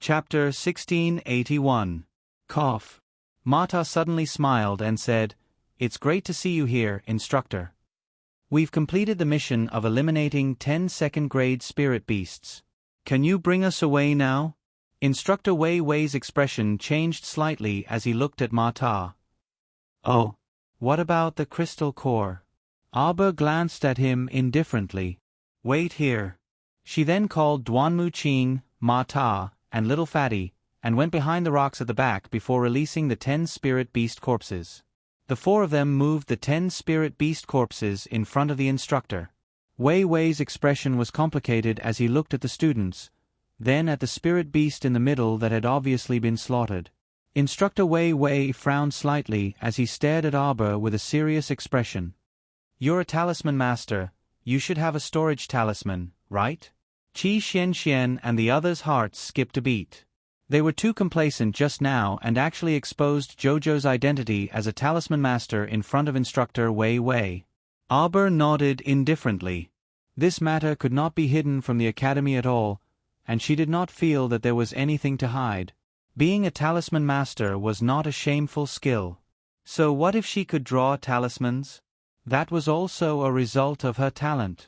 Chapter 1681. Cough. Mata suddenly smiled and said, "It's great to see you here, instructor. We've completed the mission of eliminating 10 second-grade spirit beasts. Can you bring us away now?" Instructor Wei Wei's expression changed slightly as he looked at Mata. "Oh. What about the crystal core?" Aba glanced at him indifferently. "Wait here." She then called Duanmu Qing, Mata, and Little Fatty, and went behind the rocks at the back before releasing the 10 spirit beast corpses. The 4 of them moved the 10 spirit beast corpses in front of the instructor. Wei Wei's expression was complicated as he looked at the students, then at the spirit beast in the middle that had obviously been slaughtered. Instructor Wei Wei frowned slightly as he stared at Aba with a serious expression. "You're a talisman master, you should have a storage talisman, right?" Qi Xianxian and the others' hearts skipped a beat. They were too complacent just now and actually exposed Jojo's identity as a talisman master in front of Instructor Wei Wei. Aba nodded indifferently. This matter could not be hidden from the academy at all, and she did not feel that there was anything to hide. Being a talisman master was not a shameful skill. So what if she could draw talismans? That was also a result of her talent.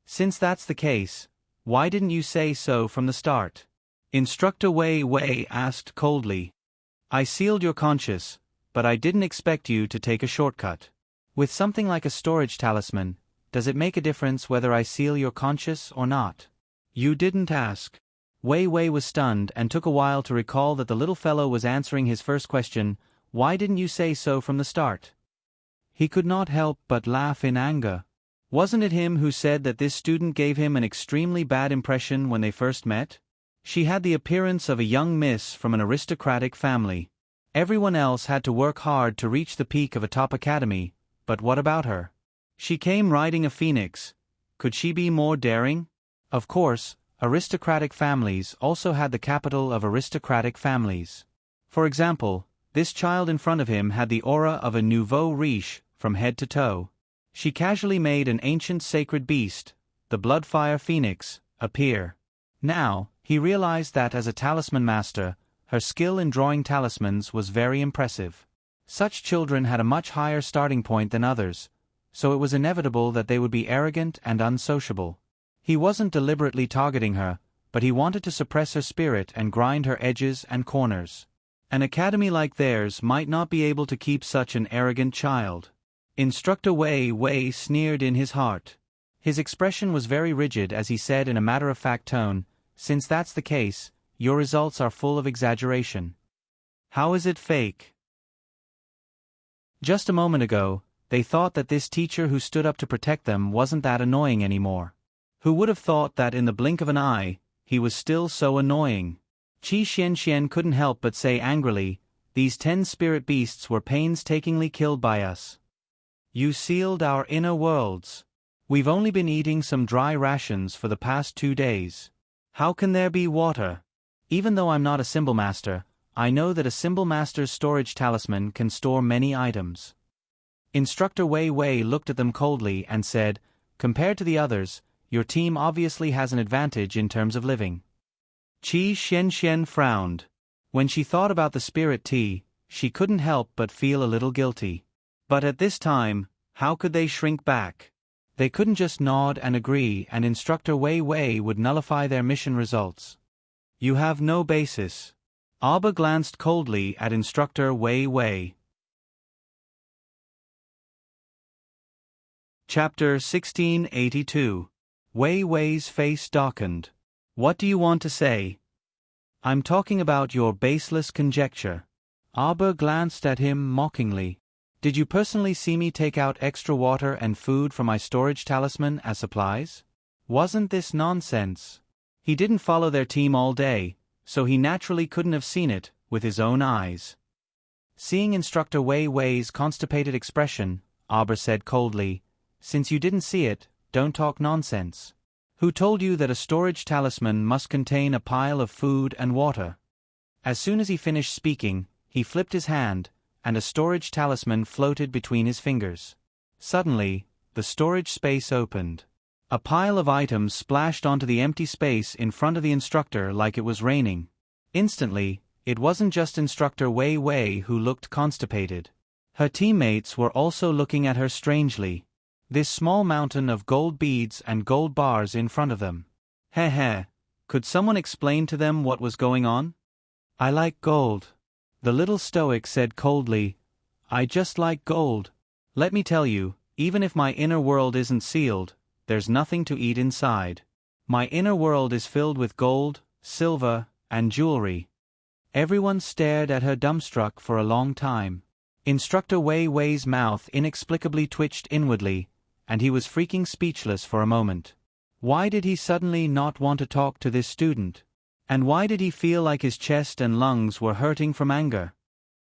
Since that's the case, why didn't you say so from the start? Instructor Wei Wei asked coldly. "I sealed your conscience, but I didn't expect you to take a shortcut. With something like a storage talisman, does it make a difference whether I seal your conscience or not?" "You didn't ask." Wei Wei was stunned and took a while to recall that the little fellow was answering his first question, "Why didn't you say so from the start?" He could not help but laugh in anger. Wasn't it him who said that this student gave him an extremely bad impression when they first met? She had the appearance of a young miss from an aristocratic family. Everyone else had to work hard to reach the peak of a top academy, but what about her? She came riding a phoenix. Could she be more daring? Of course, aristocratic families also had the capital of aristocratic families. For example, this child in front of him had the aura of a nouveau riche from head to toe. She casually made an ancient sacred beast, the Bloodfire Phoenix, appear. Now, he realized that as a talisman master, her skill in drawing talismans was very impressive. Such children had a much higher starting point than others, so it was inevitable that they would be arrogant and unsociable. He wasn't deliberately targeting her, but he wanted to suppress her spirit and grind her edges and corners. An academy like theirs might not be able to keep such an arrogant child. Instructor Wei Wei sneered in his heart. His expression was very rigid as he said in a matter-of-fact tone, "Since that's the case, your results are full of exaggeration." "How is it fake?" Just a moment ago, they thought that this teacher who stood up to protect them wasn't that annoying anymore. Who would have thought that in the blink of an eye, he was still so annoying? Qi Xianxian couldn't help but say angrily, "These 10 spirit beasts were painstakingly killed by us. You sealed our inner worlds. We've only been eating some dry rations for the past 2 days. How can there be water?" Even though I'm not a symbol master, I know that a symbol master's storage talisman can store many items. Instructor Wei Wei looked at them coldly and said, "Compared to the others, your team obviously has an advantage in terms of living." Qi Xianxian frowned. When she thought about the spirit tea, she couldn't help but feel a little guilty. But at this time, how could they shrink back? They couldn't just nod and agree and Instructor Wei Wei would nullify their mission results. You have no basis. Aba glanced coldly at Instructor Wei Wei. Chapter 1682. Wei Wei's face darkened. "What do you want to say?" "I'm talking about your baseless conjecture." Aba glanced at him mockingly. "Did you personally see me take out extra water and food from my storage talisman as supplies? Wasn't this nonsense?" He didn't follow their team all day, so he naturally couldn't have seen it with his own eyes. Seeing Instructor Wei Wei's constipated expression, Aba said coldly, "Since you didn't see it, don't talk nonsense. Who told you that a storage talisman must contain a pile of food and water?" As soon as he finished speaking, he flipped his hand, and a storage talisman floated between his fingers. Suddenly, the storage space opened. A pile of items splashed onto the empty space in front of the instructor like it was raining. Instantly, it wasn't just Instructor Wei Wei who looked constipated. Her teammates were also looking at her strangely. This small mountain of gold beads and gold bars in front of them. Heh, could someone explain to them what was going on? I like gold. The little stoic said coldly. I just like gold. Let me tell you, even if my inner world isn't sealed, there's nothing to eat inside. My inner world is filled with gold, silver, and jewelry. Everyone stared at her dumbstruck for a long time. Instructor Wei Wei's mouth inexplicably twitched inwardly, and he was freaking speechless for a moment. Why did he suddenly not want to talk to this student? And why did he feel like his chest and lungs were hurting from anger?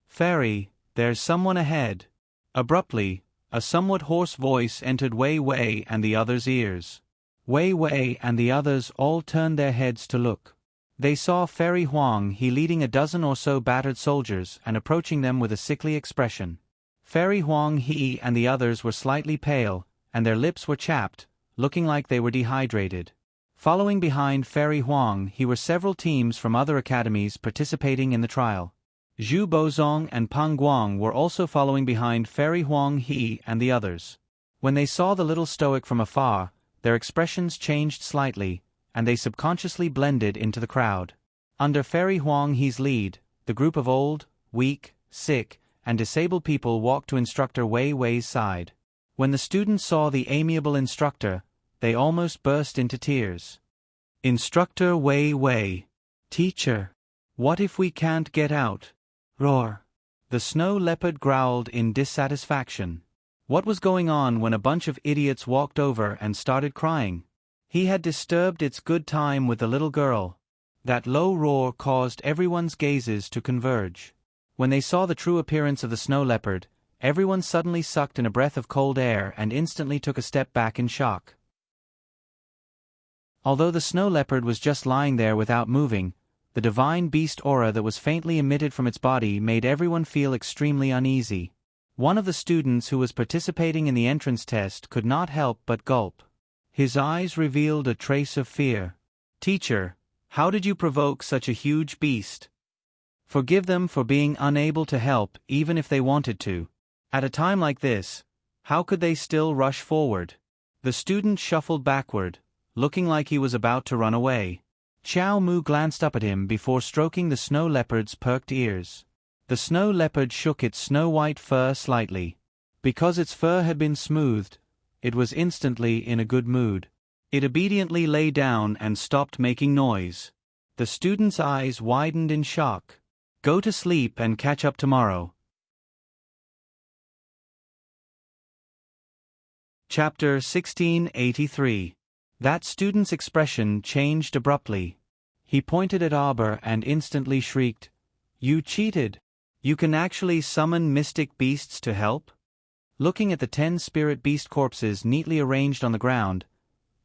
Fairy, there's someone ahead. Abruptly, a somewhat hoarse voice entered Wei Wei and the others' ears. Wei Wei and the others all turned their heads to look. They saw Fairy Huang He leading a dozen or so battered soldiers and approaching them with a sickly expression. Fairy Huang He and the others were slightly pale, and their lips were chapped, looking like they were dehydrated. Following behind Fairy Huang He were several teams from other academies participating in the trial. Zhu Bozong and Peng Guang were also following behind Fairy Huang He and the others. When they saw the little stoic from afar, their expressions changed slightly, and they subconsciously blended into the crowd. Under Fairy Huang He's lead, the group of old, weak, sick, and disabled people walked to Instructor Wei Wei's side. When the students saw the amiable instructor, they almost burst into tears. Instructor Wei Wei. Teacher. What if we can't get out? Roar. The snow leopard growled in dissatisfaction. What was going on when a bunch of idiots walked over and started crying? He had disturbed its good time with the little girl. That low roar caused everyone's gazes to converge. When they saw the true appearance of the snow leopard, everyone suddenly sucked in a breath of cold air and instantly took a step back in shock. Although the snow leopard was just lying there without moving, the divine beast aura that was faintly emitted from its body made everyone feel extremely uneasy. One of the students who was participating in the entrance test could not help but gulp. His eyes revealed a trace of fear. Teacher, how did you provoke such a huge beast? Forgive them for being unable to help even if they wanted to. At a time like this, how could they still rush forward? The student shuffled backward, looking like he was about to run away. Xiao Mu glanced up at him before stroking the snow leopard's perked ears. The snow leopard shook its snow-white fur slightly. Because its fur had been smoothed, it was instantly in a good mood. It obediently lay down and stopped making noise. The student's eyes widened in shock. Go to sleep and catch up tomorrow. Chapter 1683. That student's expression changed abruptly. He pointed at Arbor and instantly shrieked, "You cheated! You can actually summon mystic beasts to help?" Looking at the 10 spirit beast corpses neatly arranged on the ground,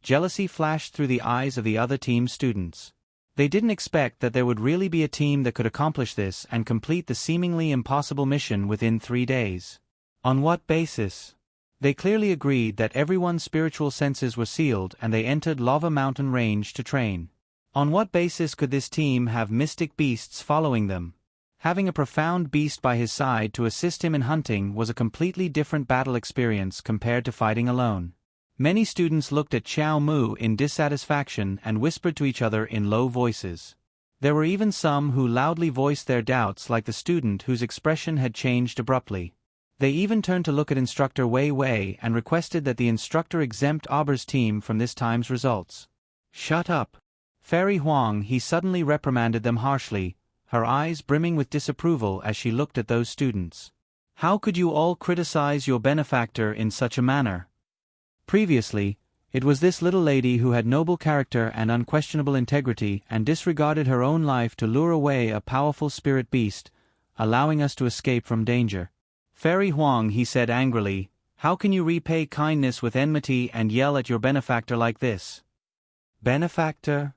jealousy flashed through the eyes of the other team's students. They didn't expect that there would really be a team that could accomplish this and complete the seemingly impossible mission within 3 days. On what basis? They clearly agreed that everyone's spiritual senses were sealed and they entered Lava Mountain Range to train. On what basis could this team have mystic beasts following them? Having a profound beast by his side to assist him in hunting was a completely different battle experience compared to fighting alone. Many students looked at Xiao Mu in dissatisfaction and whispered to each other in low voices. There were even some who loudly voiced their doubts, like the student whose expression had changed abruptly. They even turned to look at Instructor Wei Wei and requested that the instructor exempt Aber's team from this time's results. Shut up! Fairy Huang He suddenly reprimanded them harshly, her eyes brimming with disapproval as she looked at those students. How could you all criticize your benefactor in such a manner? Previously, it was this little lady who had noble character and unquestionable integrity and disregarded her own life to lure away a powerful spirit beast, allowing us to escape from danger. Fairy Huang He said angrily, how can you repay kindness with enmity and yell at your benefactor like this? Benefactor?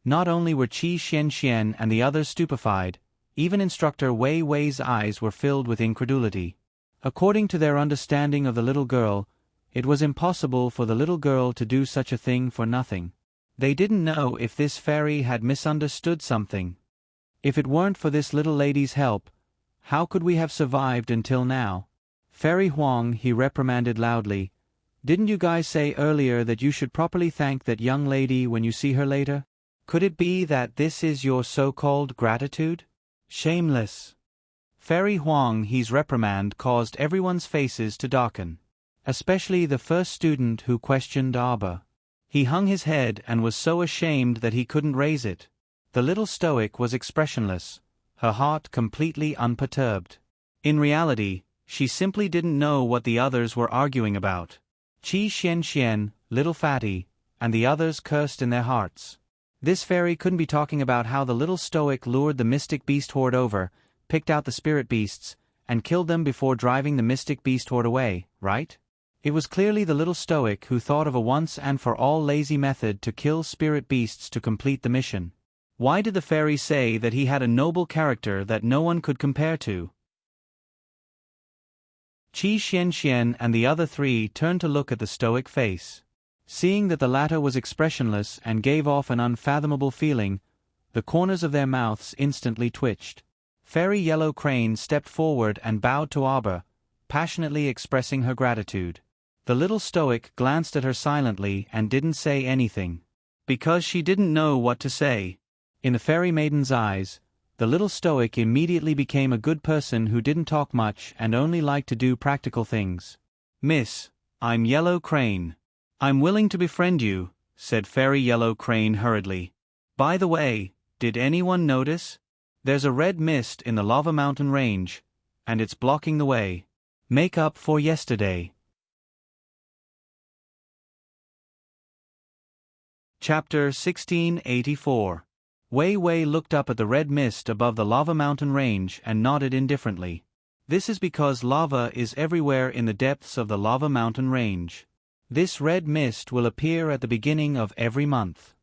Not only were Qi Xian and the others stupefied, even Instructor Wei Wei's eyes were filled with incredulity. According to their understanding of the little girl, it was impossible for the little girl to do such a thing for nothing. They didn't know if this fairy had misunderstood something. If it weren't for this little lady's help, how could we have survived until now? Fairy Huang, he reprimanded loudly. Didn't you guys say earlier that you should properly thank that young lady when you see her later? Could it be that this is your so-called gratitude? Shameless. Fairy Huang He's reprimand caused everyone's faces to darken. Especially the first student who questioned Arba. He hung his head and was so ashamed that he couldn't raise it. The little stoic was expressionless, her heart completely unperturbed. In reality, she simply didn't know what the others were arguing about. Qi Xian, little fatty, and the others cursed in their hearts. This fairy couldn't be talking about how the little stoic lured the mystic beast horde over, picked out the spirit beasts, and killed them before driving the mystic beast horde away, right? It was clearly the little stoic who thought of a once-and-for-all lazy method to kill spirit beasts to complete the mission. Why did the fairy say that he had a noble character that no one could compare to? Qi Xian and the other three turned to look at the stoic face. Seeing that the latter was expressionless and gave off an unfathomable feeling, the corners of their mouths instantly twitched. Fairy Yellow Crane stepped forward and bowed to Arba, passionately expressing her gratitude. The little stoic glanced at her silently and didn't say anything. Because she didn't know what to say. In the fairy maiden's eyes, the little stoic immediately became a good person who didn't talk much and only liked to do practical things. Miss, I'm Yellow Crane. I'm willing to befriend you, said Fairy Yellow Crane hurriedly. By the way, did anyone notice? There's a red mist in the Lava Mountain Range, and it's blocking the way. Make up for yesterday. Chapter 1684. Wei Wei looked up at the red mist above the Lava Mountain Range and nodded indifferently. This is because lava is everywhere in the depths of the Lava Mountain Range. This red mist will appear at the beginning of every month.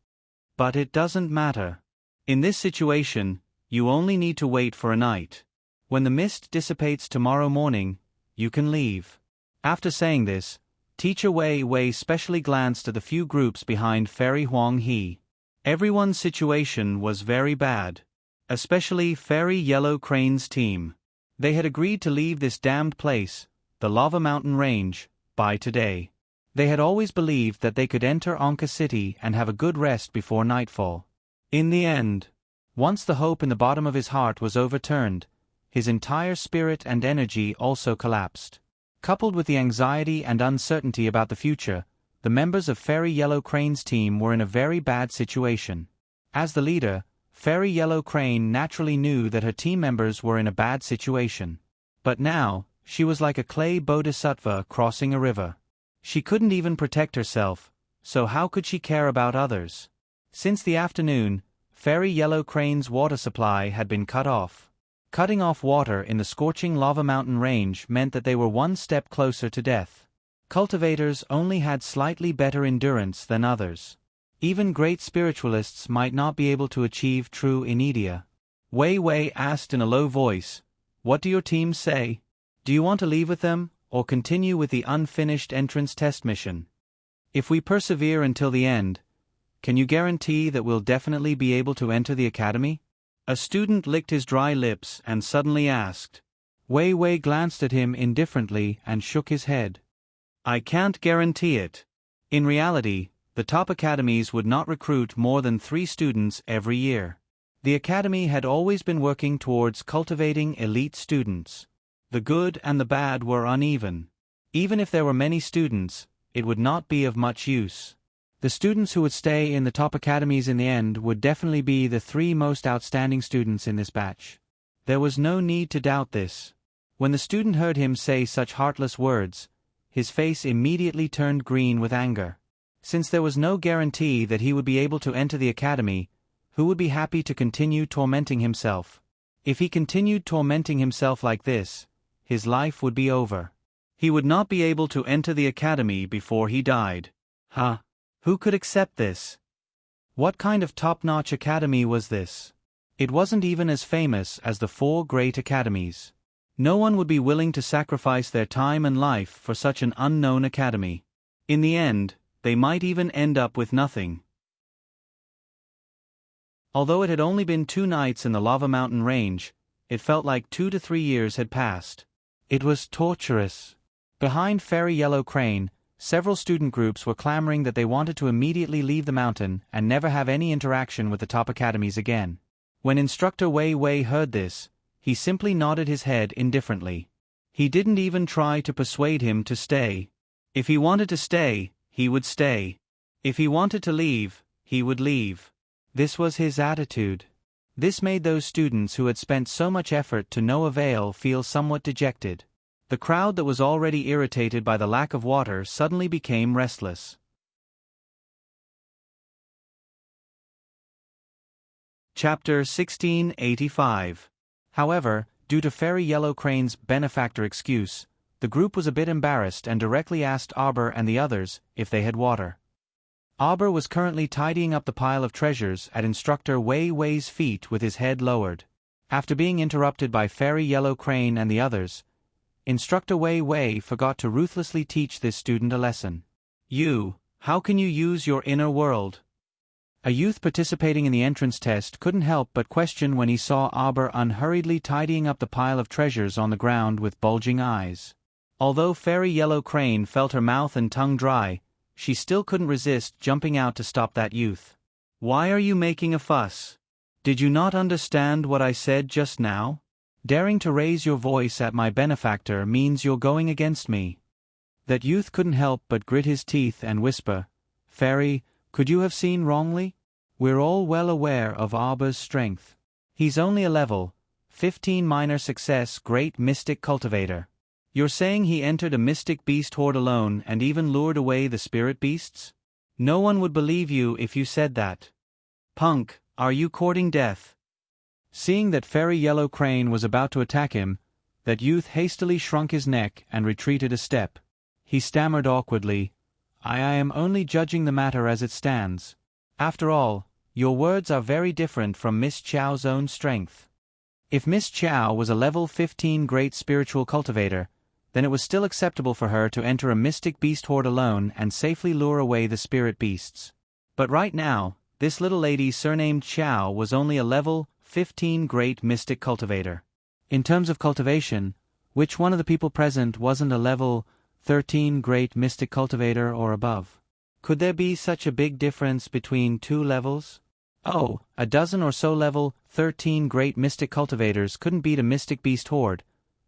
But it doesn't matter. In this situation, you only need to wait for a night. When the mist dissipates tomorrow morning, you can leave. After saying this, Teacher Wei Wei specially glanced at the few groups behind Fairy Huang He. Everyone's situation was very bad. Especially Fairy Yellow Crane's team. They had agreed to leave this damned place, the Lava Mountain Range, by today. They had always believed that they could enter Anka City and have a good rest before nightfall. In the end, once the hope in the bottom of his heart was overturned, his entire spirit and energy also collapsed. Coupled with the anxiety and uncertainty about the future, the members of Fairy Yellow Crane's team were in a very bad situation. As the leader, Fairy Yellow Crane naturally knew that her team members were in a bad situation. But now, she was like a clay bodhisattva crossing a river. She couldn't even protect herself, so how could she care about others? Since the afternoon, Fairy Yellow Crane's water supply had been cut off. Cutting off water in the scorching Lava Mountain Range meant that they were one step closer to death. Cultivators only had slightly better endurance than others. Even great spiritualists might not be able to achieve true inedia. Wei Wei asked in a low voice, "What do your team say? Do you want to leave with them, or continue with the unfinished entrance test mission? If we persevere until the end, can you guarantee that we'll definitely be able to enter the academy?" A student licked his dry lips and suddenly asked. Wei Wei glanced at him indifferently and shook his head. "I can't guarantee it. In reality, the top academies would not recruit more than 3 students every year. The academy had always been working towards cultivating elite students. The good and the bad were uneven. Even if there were many students, it would not be of much use. The students who would stay in the top academies in the end would definitely be the 3 most outstanding students in this batch. There was no need to doubt this. When the student heard him say such heartless words, his face immediately turned green with anger. Since there was no guarantee that he would be able to enter the academy, who would be happy to continue tormenting himself? If he continued tormenting himself like this, his life would be over. He would not be able to enter the academy before he died. Who could accept this? What kind of top-notch academy was this? It wasn't even as famous as the 4 great academies. No one would be willing to sacrifice their time and life for such an unknown academy. In the end, they might even end up with nothing. Although it had only been 2 nights in the lava mountain range, it felt like 2 to 3 years had passed. It was torturous. Behind Fairy Yellow Crane, several student groups were clamoring that they wanted to immediately leave the mountain and never have any interaction with the top academies again. When Instructor Wei Wei heard this, he simply nodded his head indifferently. He didn't even try to persuade him to stay. If he wanted to stay, he would stay. If he wanted to leave, he would leave. This was his attitude. This made those students who had spent so much effort to no avail feel somewhat dejected. The crowd that was already irritated by the lack of water suddenly became restless. Chapter 1685. However, due to Fairy Yellow Crane's benefactor excuse, the group was a bit embarrassed and directly asked Arbor and the others if they had water. Arbor was currently tidying up the pile of treasures at Instructor Wei Wei's feet with his head lowered. After being interrupted by Fairy Yellow Crane and the others, Instructor Wei Wei forgot to ruthlessly teach this student a lesson. How can you use your inner world? A youth participating in the entrance test couldn't help but question when he saw Arbor unhurriedly tidying up the pile of treasures on the ground with bulging eyes. Although Fairy Yellow Crane felt her mouth and tongue dry, she still couldn't resist jumping out to stop that youth. Why are you making a fuss? Did you not understand what I said just now? Daring to raise your voice at my benefactor means you're going against me. That youth couldn't help but grit his teeth and whisper, Fairy, could you have seen wrongly? We're all well aware of Arbor's strength. He's only a level 15 minor success great mystic cultivator. You're saying he entered a mystic beast horde alone and even lured away the spirit beasts? No one would believe you if you said that. Punk, are you courting death? Seeing that Fairy Yellow Crane was about to attack him, that youth hastily shrunk his neck and retreated a step. He stammered awkwardly, I am only judging the matter as it stands. After all, your words are very different from Miss Chow's own strength. If Miss Chow was a level 15 great spiritual cultivator, then it was still acceptable for her to enter a mystic beast horde alone and safely lure away the spirit beasts. But right now, this little lady surnamed Chow was only a level 15 great mystic cultivator. In terms of cultivation, which one of the people present wasn't a level 13 great mystic cultivator or above? Could there be such a big difference between 2 levels? Oh, a dozen or so level 13 great mystic cultivators couldn't beat a mystic beast horde,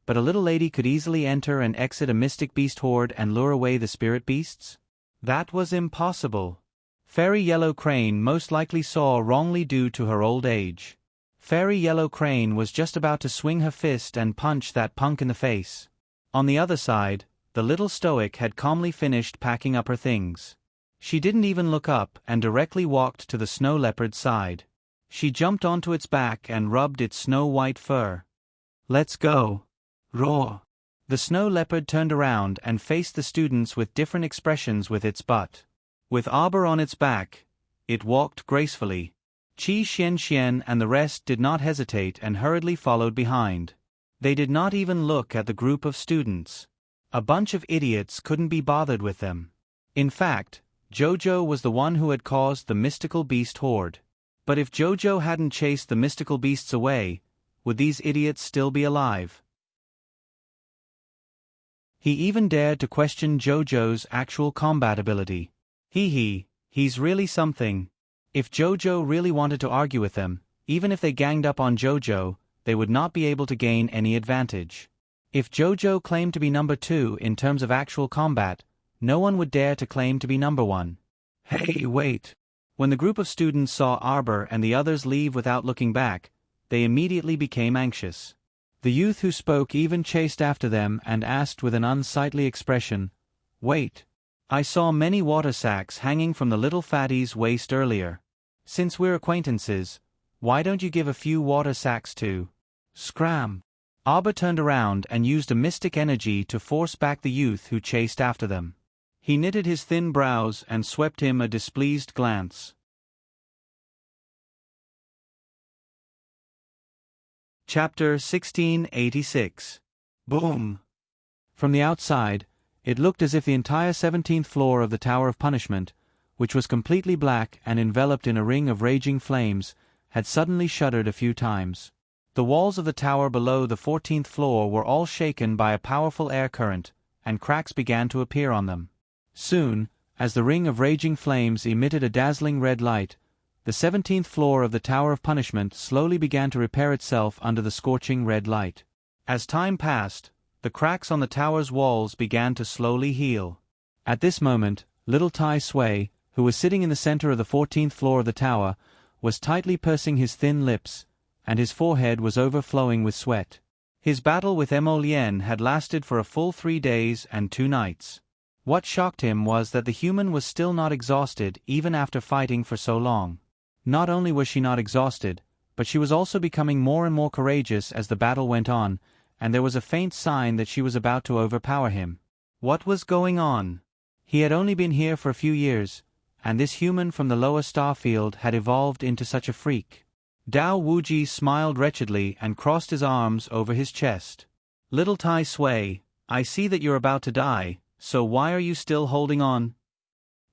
but a little lady could easily enter and exit a mystic beast horde and lure away the spirit beasts? That was impossible. Fairy Yellow Crane most likely saw wrongly due to her old age. Fairy Yellow Crane was just about to swing her fist and punch that punk in the face. On the other side, the little stoic had calmly finished packing up her things. She didn't even look up and directly walked to the snow leopard's side. She jumped onto its back and rubbed its snow-white fur. Let's go. Roar. The snow leopard turned around and faced the students with different expressions with its butt. With Arbor on its back, it walked gracefully. Qi Xian and the rest did not hesitate and hurriedly followed behind. They did not even look at the group of students. A bunch of idiots couldn't be bothered with them. In fact, Jojo was the one who had caused the mystical beast horde. But if Jojo hadn't chased the mystical beasts away, would these idiots still be alive? He even dared to question Jojo's actual combat ability. He's really something. If Jojo really wanted to argue with them, even if they ganged up on Jojo, they would not be able to gain any advantage. If Jojo claimed to be number 2 in terms of actual combat, no one would dare to claim to be number 1. Hey, wait! When the group of students saw Arbor and the others leave without looking back, they immediately became anxious. The youth who spoke even chased after them and asked with an unsightly expression, Wait! I saw many water sacks hanging from the little fatty's waist earlier. Since we're acquaintances, why don't you give a few water sacks too? Scram! Arbor turned around and used a mystic energy to force back the youth who chased after them. He knitted his thin brows and swept him a displeased glance. Chapter 1686. Boom! From the outside, it looked as if the entire 17th floor of the Tower of Punishment, which was completely black and enveloped in a ring of raging flames, had suddenly shuddered a few times. The walls of the tower below the 14th floor were all shaken by a powerful air current, and cracks began to appear on them. Soon, as the ring of raging flames emitted a dazzling red light, the 17th floor of the Tower of Punishment slowly began to repair itself under the scorching red light. As time passed, the cracks on the tower's walls began to slowly heal. At this moment, little Tai Sui, who was sitting in the center of the 14th floor of the tower, was tightly pursing his thin lips, and his forehead was overflowing with sweat. His battle with Emolien had lasted for a full 3 days and 2 nights. What shocked him was that the human was still not exhausted even after fighting for so long. Not only was she not exhausted, but she was also becoming more and more courageous as the battle went on, and there was a faint sign that she was about to overpower him. What was going on? He had only been here for a few years, and this human from the lower star field had evolved into such a freak. Dao Wuji smiled wretchedly and crossed his arms over his chest. Little Tai Sui, I see that you're about to die, so why are you still holding on?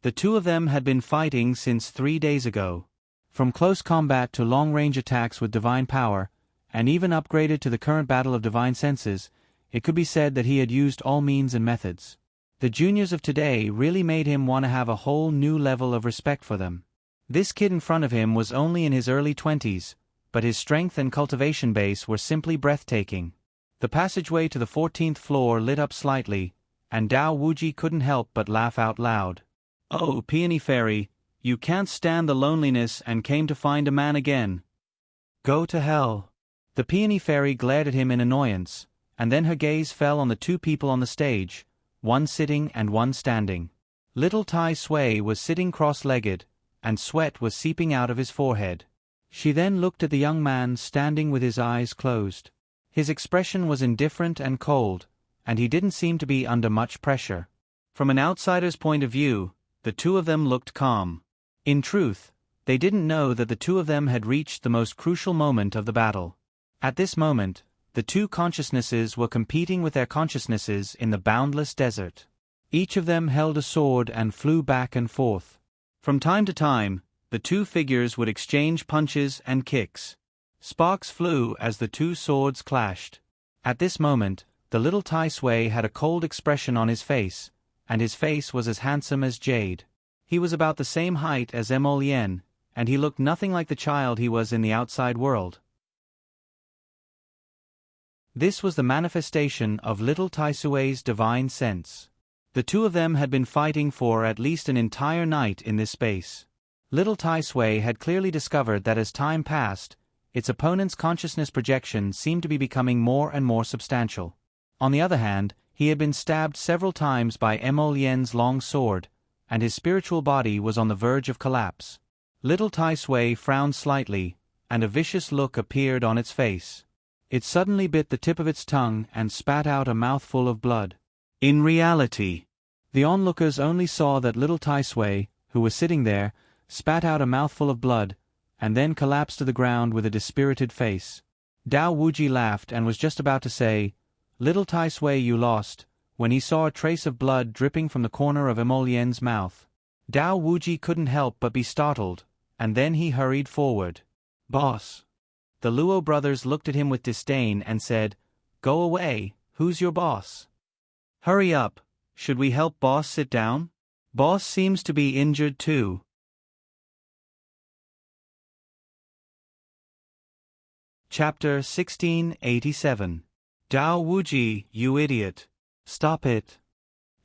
The two of them had been fighting since 3 days ago. From close combat to long-range attacks with divine power, and even upgraded to the current battle of divine senses, it could be said that he had used all means and methods. The juniors of today really made him want to have a whole new level of respect for them. This kid in front of him was only in his early 20s, but his strength and cultivation base were simply breathtaking. The passageway to the 14th floor lit up slightly, and Dao Wuji couldn't help but laugh out loud. Oh, Peony Fairy, you can't stand the loneliness and came to find a man again. Go to hell. The Peony Fairy glared at him in annoyance, and then her gaze fell on the 2 people on the stage, one sitting and one standing. Little Tai Sui was sitting cross-legged, and sweat was seeping out of his forehead. She then looked at the young man standing with his eyes closed. His expression was indifferent and cold, and he didn't seem to be under much pressure. From an outsider's point of view, the 2 of them looked calm. In truth, they didn't know that the 2 of them had reached the most crucial moment of the battle. At this moment, the 2 consciousnesses were competing with their consciousnesses in the boundless desert. Each of them held a sword and flew back and forth. From time to time, the 2 figures would exchange punches and kicks. Sparks flew as the 2 swords clashed. At this moment, the little Tai Sui had a cold expression on his face, and his face was as handsome as jade. He was about the same height as Emolien, and he looked nothing like the child he was in the outside world. This was the manifestation of little Tai Sui's divine sense. The 2 of them had been fighting for at least an entire night in this space. Little Tai Sui had clearly discovered that as time passed, its opponent's consciousness projection seemed to be becoming more and more substantial. On the other hand, he had been stabbed several times by Emolien's long sword, and his spiritual body was on the verge of collapse. Little Tai Sui frowned slightly, and a vicious look appeared on its face. It suddenly bit the tip of its tongue and spat out a mouthful of blood. In reality, the onlookers only saw that little Tai Sui, who was sitting there, spat out a mouthful of blood, and then collapsed to the ground with a dispirited face. Dao Wuji laughed and was just about to say, "Little Tai Sui, you lost," when he saw a trace of blood dripping from the corner of Emolien's mouth. Dao Wuji couldn't help but be startled, and then he hurried forward. "Boss." The Luo brothers looked at him with disdain and said, "Go away, who's your boss?" "Hurry up, should we help Boss sit down? Boss seems to be injured too." Chapter 1687. Dao Wuji, you idiot. Stop it.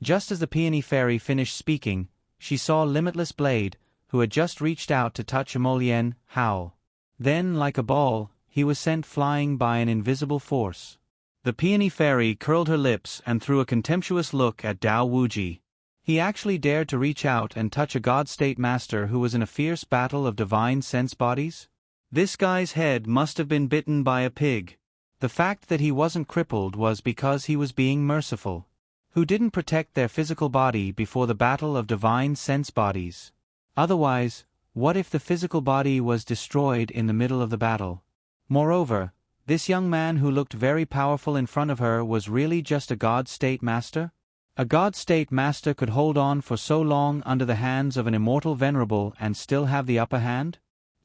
Just as the Peony Fairy finished speaking, she saw Limitless Blade, who had just reached out to touch Emolien, howl. Then, like a ball, he was sent flying by an invisible force. The Peony Fairy curled her lips and threw a contemptuous look at Dao Wuji. He actually dared to reach out and touch a God-State Master who was in a fierce battle of divine sense bodies? This guy's head must have been bitten by a pig. The fact that he wasn't crippled was because he was being merciful. Who didn't protect their physical body before the battle of divine sense bodies? Otherwise, what if the physical body was destroyed in the middle of the battle? Moreover, this young man who looked very powerful in front of her was really just a God-State Master? A God-State Master could hold on for so long under the hands of an immortal venerable and still have the upper hand?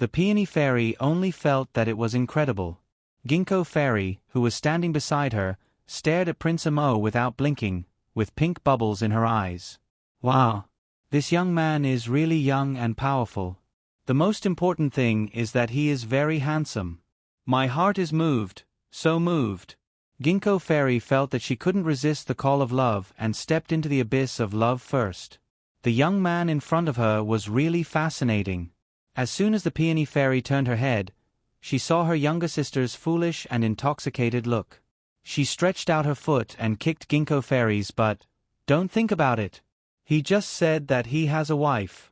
The Peony Fairy only felt that it was incredible. Ginkgo Fairy, who was standing beside her, stared at Prince Amo without blinking, with pink bubbles in her eyes. Wow! This young man is really young and powerful. The most important thing is that he is very handsome. My heart is moved, so moved. Ginkgo Fairy felt that she couldn't resist the call of love and stepped into the abyss of love first. The young man in front of her was really fascinating. As soon as the Peony Fairy turned her head, she saw her younger sister's foolish and intoxicated look. She stretched out her foot and kicked Ginkgo Fairy's butt. Don't think about it. He just said that he has a wife.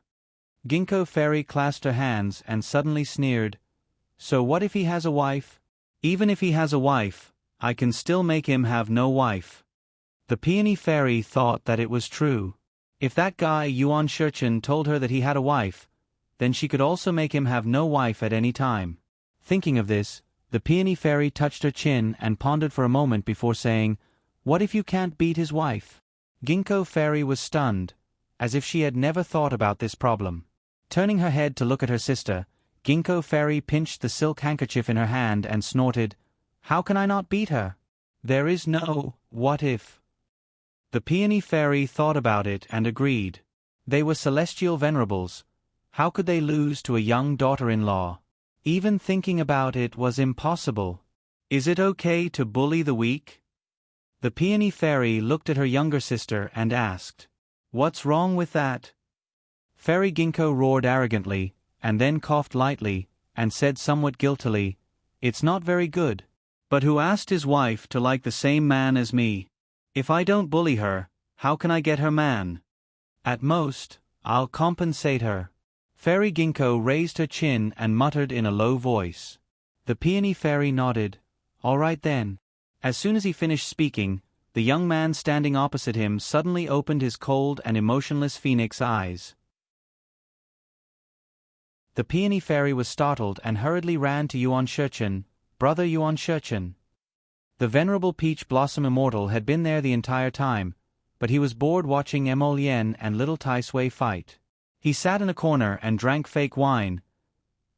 Ginkgo Fairy clasped her hands and suddenly sneered. So what if he has a wife? Even if he has a wife, I can still make him have no wife. The Peony Fairy thought that it was true. If that guy Yuan Shurchen told her that he had a wife, then she could also make him have no wife at any time. Thinking of this, the Peony Fairy touched her chin and pondered for a moment before saying, "What if you can't beat his wife?" Ginkgo Fairy was stunned, as if she had never thought about this problem. Turning her head to look at her sister, Ginkgo Fairy pinched the silk handkerchief in her hand and snorted, "How can I not beat her? There is no what if." The Peony Fairy thought about it and agreed. They were celestial venerables. How could they lose to a young daughter-in-law? Even thinking about it was impossible. Is it okay to bully the weak? The Peony Fairy looked at her younger sister and asked, "What's wrong with that?" Fairy Ginkgo roared arrogantly, and then coughed lightly, and said somewhat guiltily, "It's not very good. But who asked his wife to like the same man as me? If I don't bully her, how can I get her man? At most, I'll compensate her." Fairy Ginkgo raised her chin and muttered in a low voice. The Peony Fairy nodded. "All right then." As soon as he finished speaking, the young man standing opposite him suddenly opened his cold and emotionless phoenix eyes. The Peony Fairy was startled and hurriedly ran to Yuan Shurchen. "Brother Yuan Shurchen." The venerable Peach Blossom Immortal had been there the entire time, but he was bored watching Emolien and little Tai Sui fight. He sat in a corner and drank fake wine.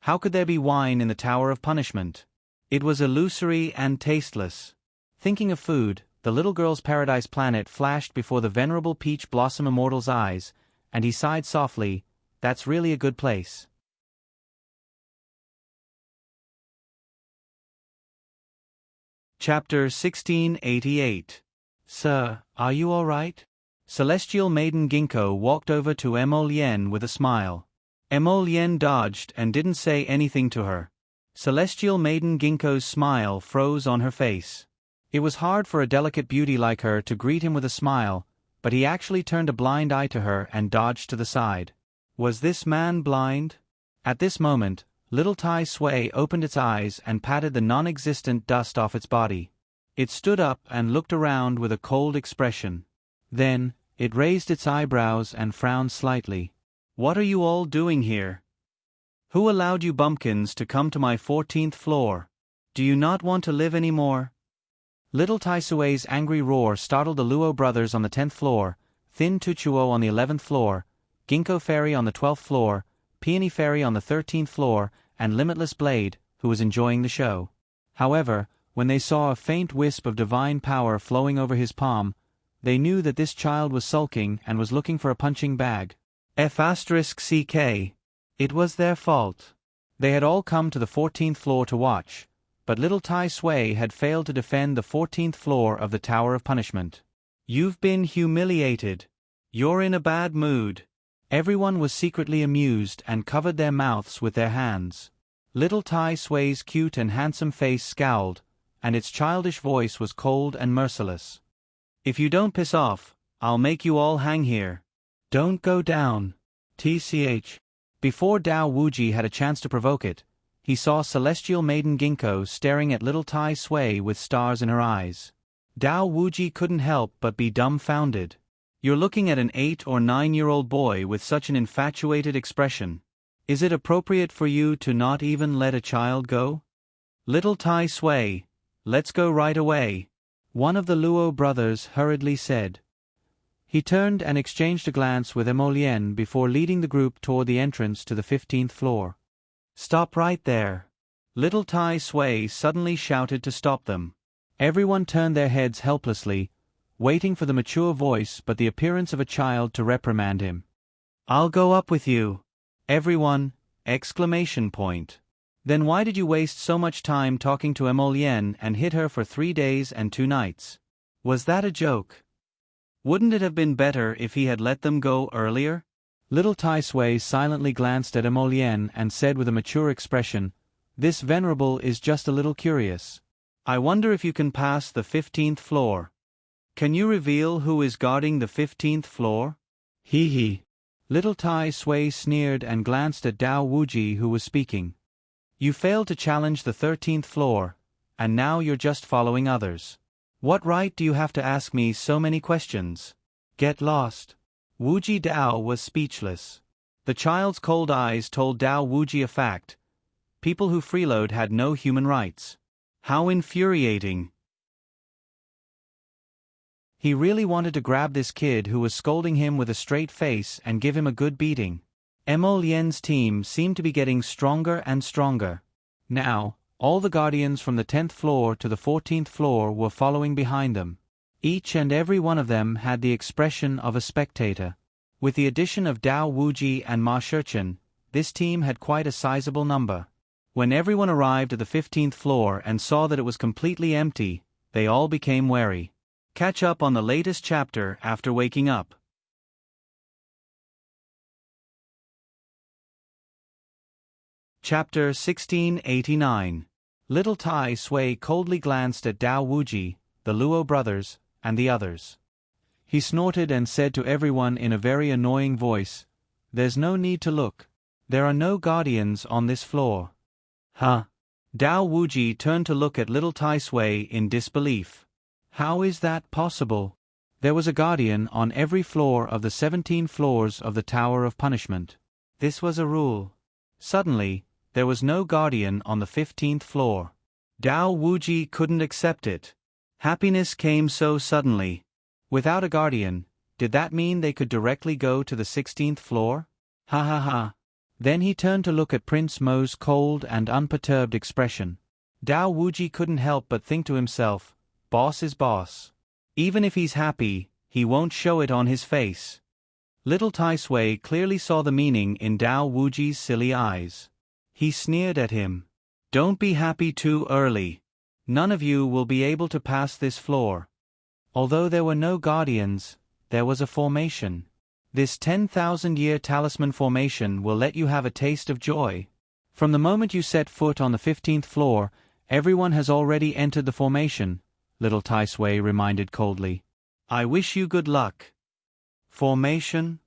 How could there be wine in the Tower of Punishment? It was illusory and tasteless. Thinking of food, the little girl's paradise planet flashed before the venerable Peach Blossom Immortal's eyes, and he sighed softly, "That's really a good place." Chapter 1688. "Sir, are you all right?" Celestial Maiden Ginkgo walked over to Emolien with a smile. Emolien dodged and didn't say anything to her. Celestial Maiden Ginkgo's smile froze on her face. It was hard for a delicate beauty like her to greet him with a smile, but he actually turned a blind eye to her and dodged to the side. Was this man blind? At this moment, little Tai Sui opened its eyes and patted the non-existent dust off its body. It stood up and looked around with a cold expression. Then, it raised its eyebrows and frowned slightly. "What are you all doing here? Who allowed you bumpkins to come to my 14th floor? Do you not want to live anymore?" Little Tai Sui's angry roar startled the Luo brothers on the 10th floor, Thin Tuchuo on the 11th floor, Ginkgo Fairy on the 12th floor, Peony Fairy on the 13th floor, and Limitless Blade, who was enjoying the show. However, when they saw a faint wisp of divine power flowing over his palm, they knew that this child was sulking and was looking for a punching bag. F***CK. It was their fault. They had all come to the 14th floor to watch, but little Tai Sui had failed to defend the 14th floor of the Tower of Punishment. "You've been humiliated. You're in a bad mood." Everyone was secretly amused and covered their mouths with their hands. Little Tai Sui's cute and handsome face scowled, and its childish voice was cold and merciless. "If you don't piss off, I'll make you all hang here. Don't go down. TCH. Before Dao Wuji had a chance to provoke it, he saw Celestial Maiden Ginkgo staring at little Tai Sui with stars in her eyes. Dao Wuji couldn't help but be dumbfounded. "You're looking at an 8 or 9-year-old boy with such an infatuated expression. Is it appropriate for you to not even let a child go?" "Little Tai Sui, let's go right away," one of the Luo brothers hurriedly said. He turned and exchanged a glance with Emolien before leading the group toward the entrance to the 15th floor. Stop right there. Little Tai Sui suddenly shouted to stop them. Everyone turned their heads helplessly, waiting for the mature voice but the appearance of a child to reprimand him. I'll go up with you. Everyone! Exclamation point. Then why did you waste so much time talking to Emolienne and hit her for 3 days and 2 nights? Was that a joke? Wouldn't it have been better if he had let them go earlier? Little Tai Sui silently glanced at Emolienne and said with a mature expression, "This venerable is just a little curious. I wonder if you can pass the 15th floor. Can you reveal who is guarding the 15th floor?" Hee hee. Little Tai Sui sneered and glanced at Dao Wuji who was speaking. You failed to challenge the 13th floor, and now you're just following others. What right do you have to ask me so many questions? Get lost. Wuji Dao was speechless. The child's cold eyes told Dao Wuji a fact. People who freeload had no human rights. How infuriating. He really wanted to grab this kid who was scolding him with a straight face and give him a good beating. Emolienne's team seemed to be getting stronger and stronger. Now, all the guardians from the 10th floor to the 14th floor were following behind them. Each and every one of them had the expression of a spectator. With the addition of Dao Wuji and Ma Shichen, this team had quite a sizable number. When everyone arrived at the 15th floor and saw that it was completely empty, they all became wary. Catch up on the latest chapter after waking up. Chapter 1689. Little Tai Sui coldly glanced at Dao Wuji, the Luo brothers, and the others. He snorted and said to everyone in a very annoying voice, "There's no need to look. There are no guardians on this floor." Huh? Dao Wuji turned to look at Little Tai Sui in disbelief. How is that possible? There was a guardian on every floor of the 17 floors of the Tower of Punishment. This was a rule. Suddenly, there was no guardian on the 15th floor. Dao Wuji couldn't accept it. Happiness came so suddenly. Without a guardian, did that mean they could directly go to the 16th floor? Ha ha ha. Then he turned to look at Prince Mo's cold and unperturbed expression. Dao Wuji couldn't help but think to himself, boss is boss. Even if he's happy, he won't show it on his face. Little Tai Sui clearly saw the meaning in Dao Wuji's silly eyes. He sneered at him. Don't be happy too early. None of you will be able to pass this floor. Although there were no guardians, there was a formation. This 10,000-year talisman formation will let you have a taste of joy. From the moment you set foot on the 15th floor, everyone has already entered the formation, Little Tai Sui reminded coldly. I wish you good luck. Formation?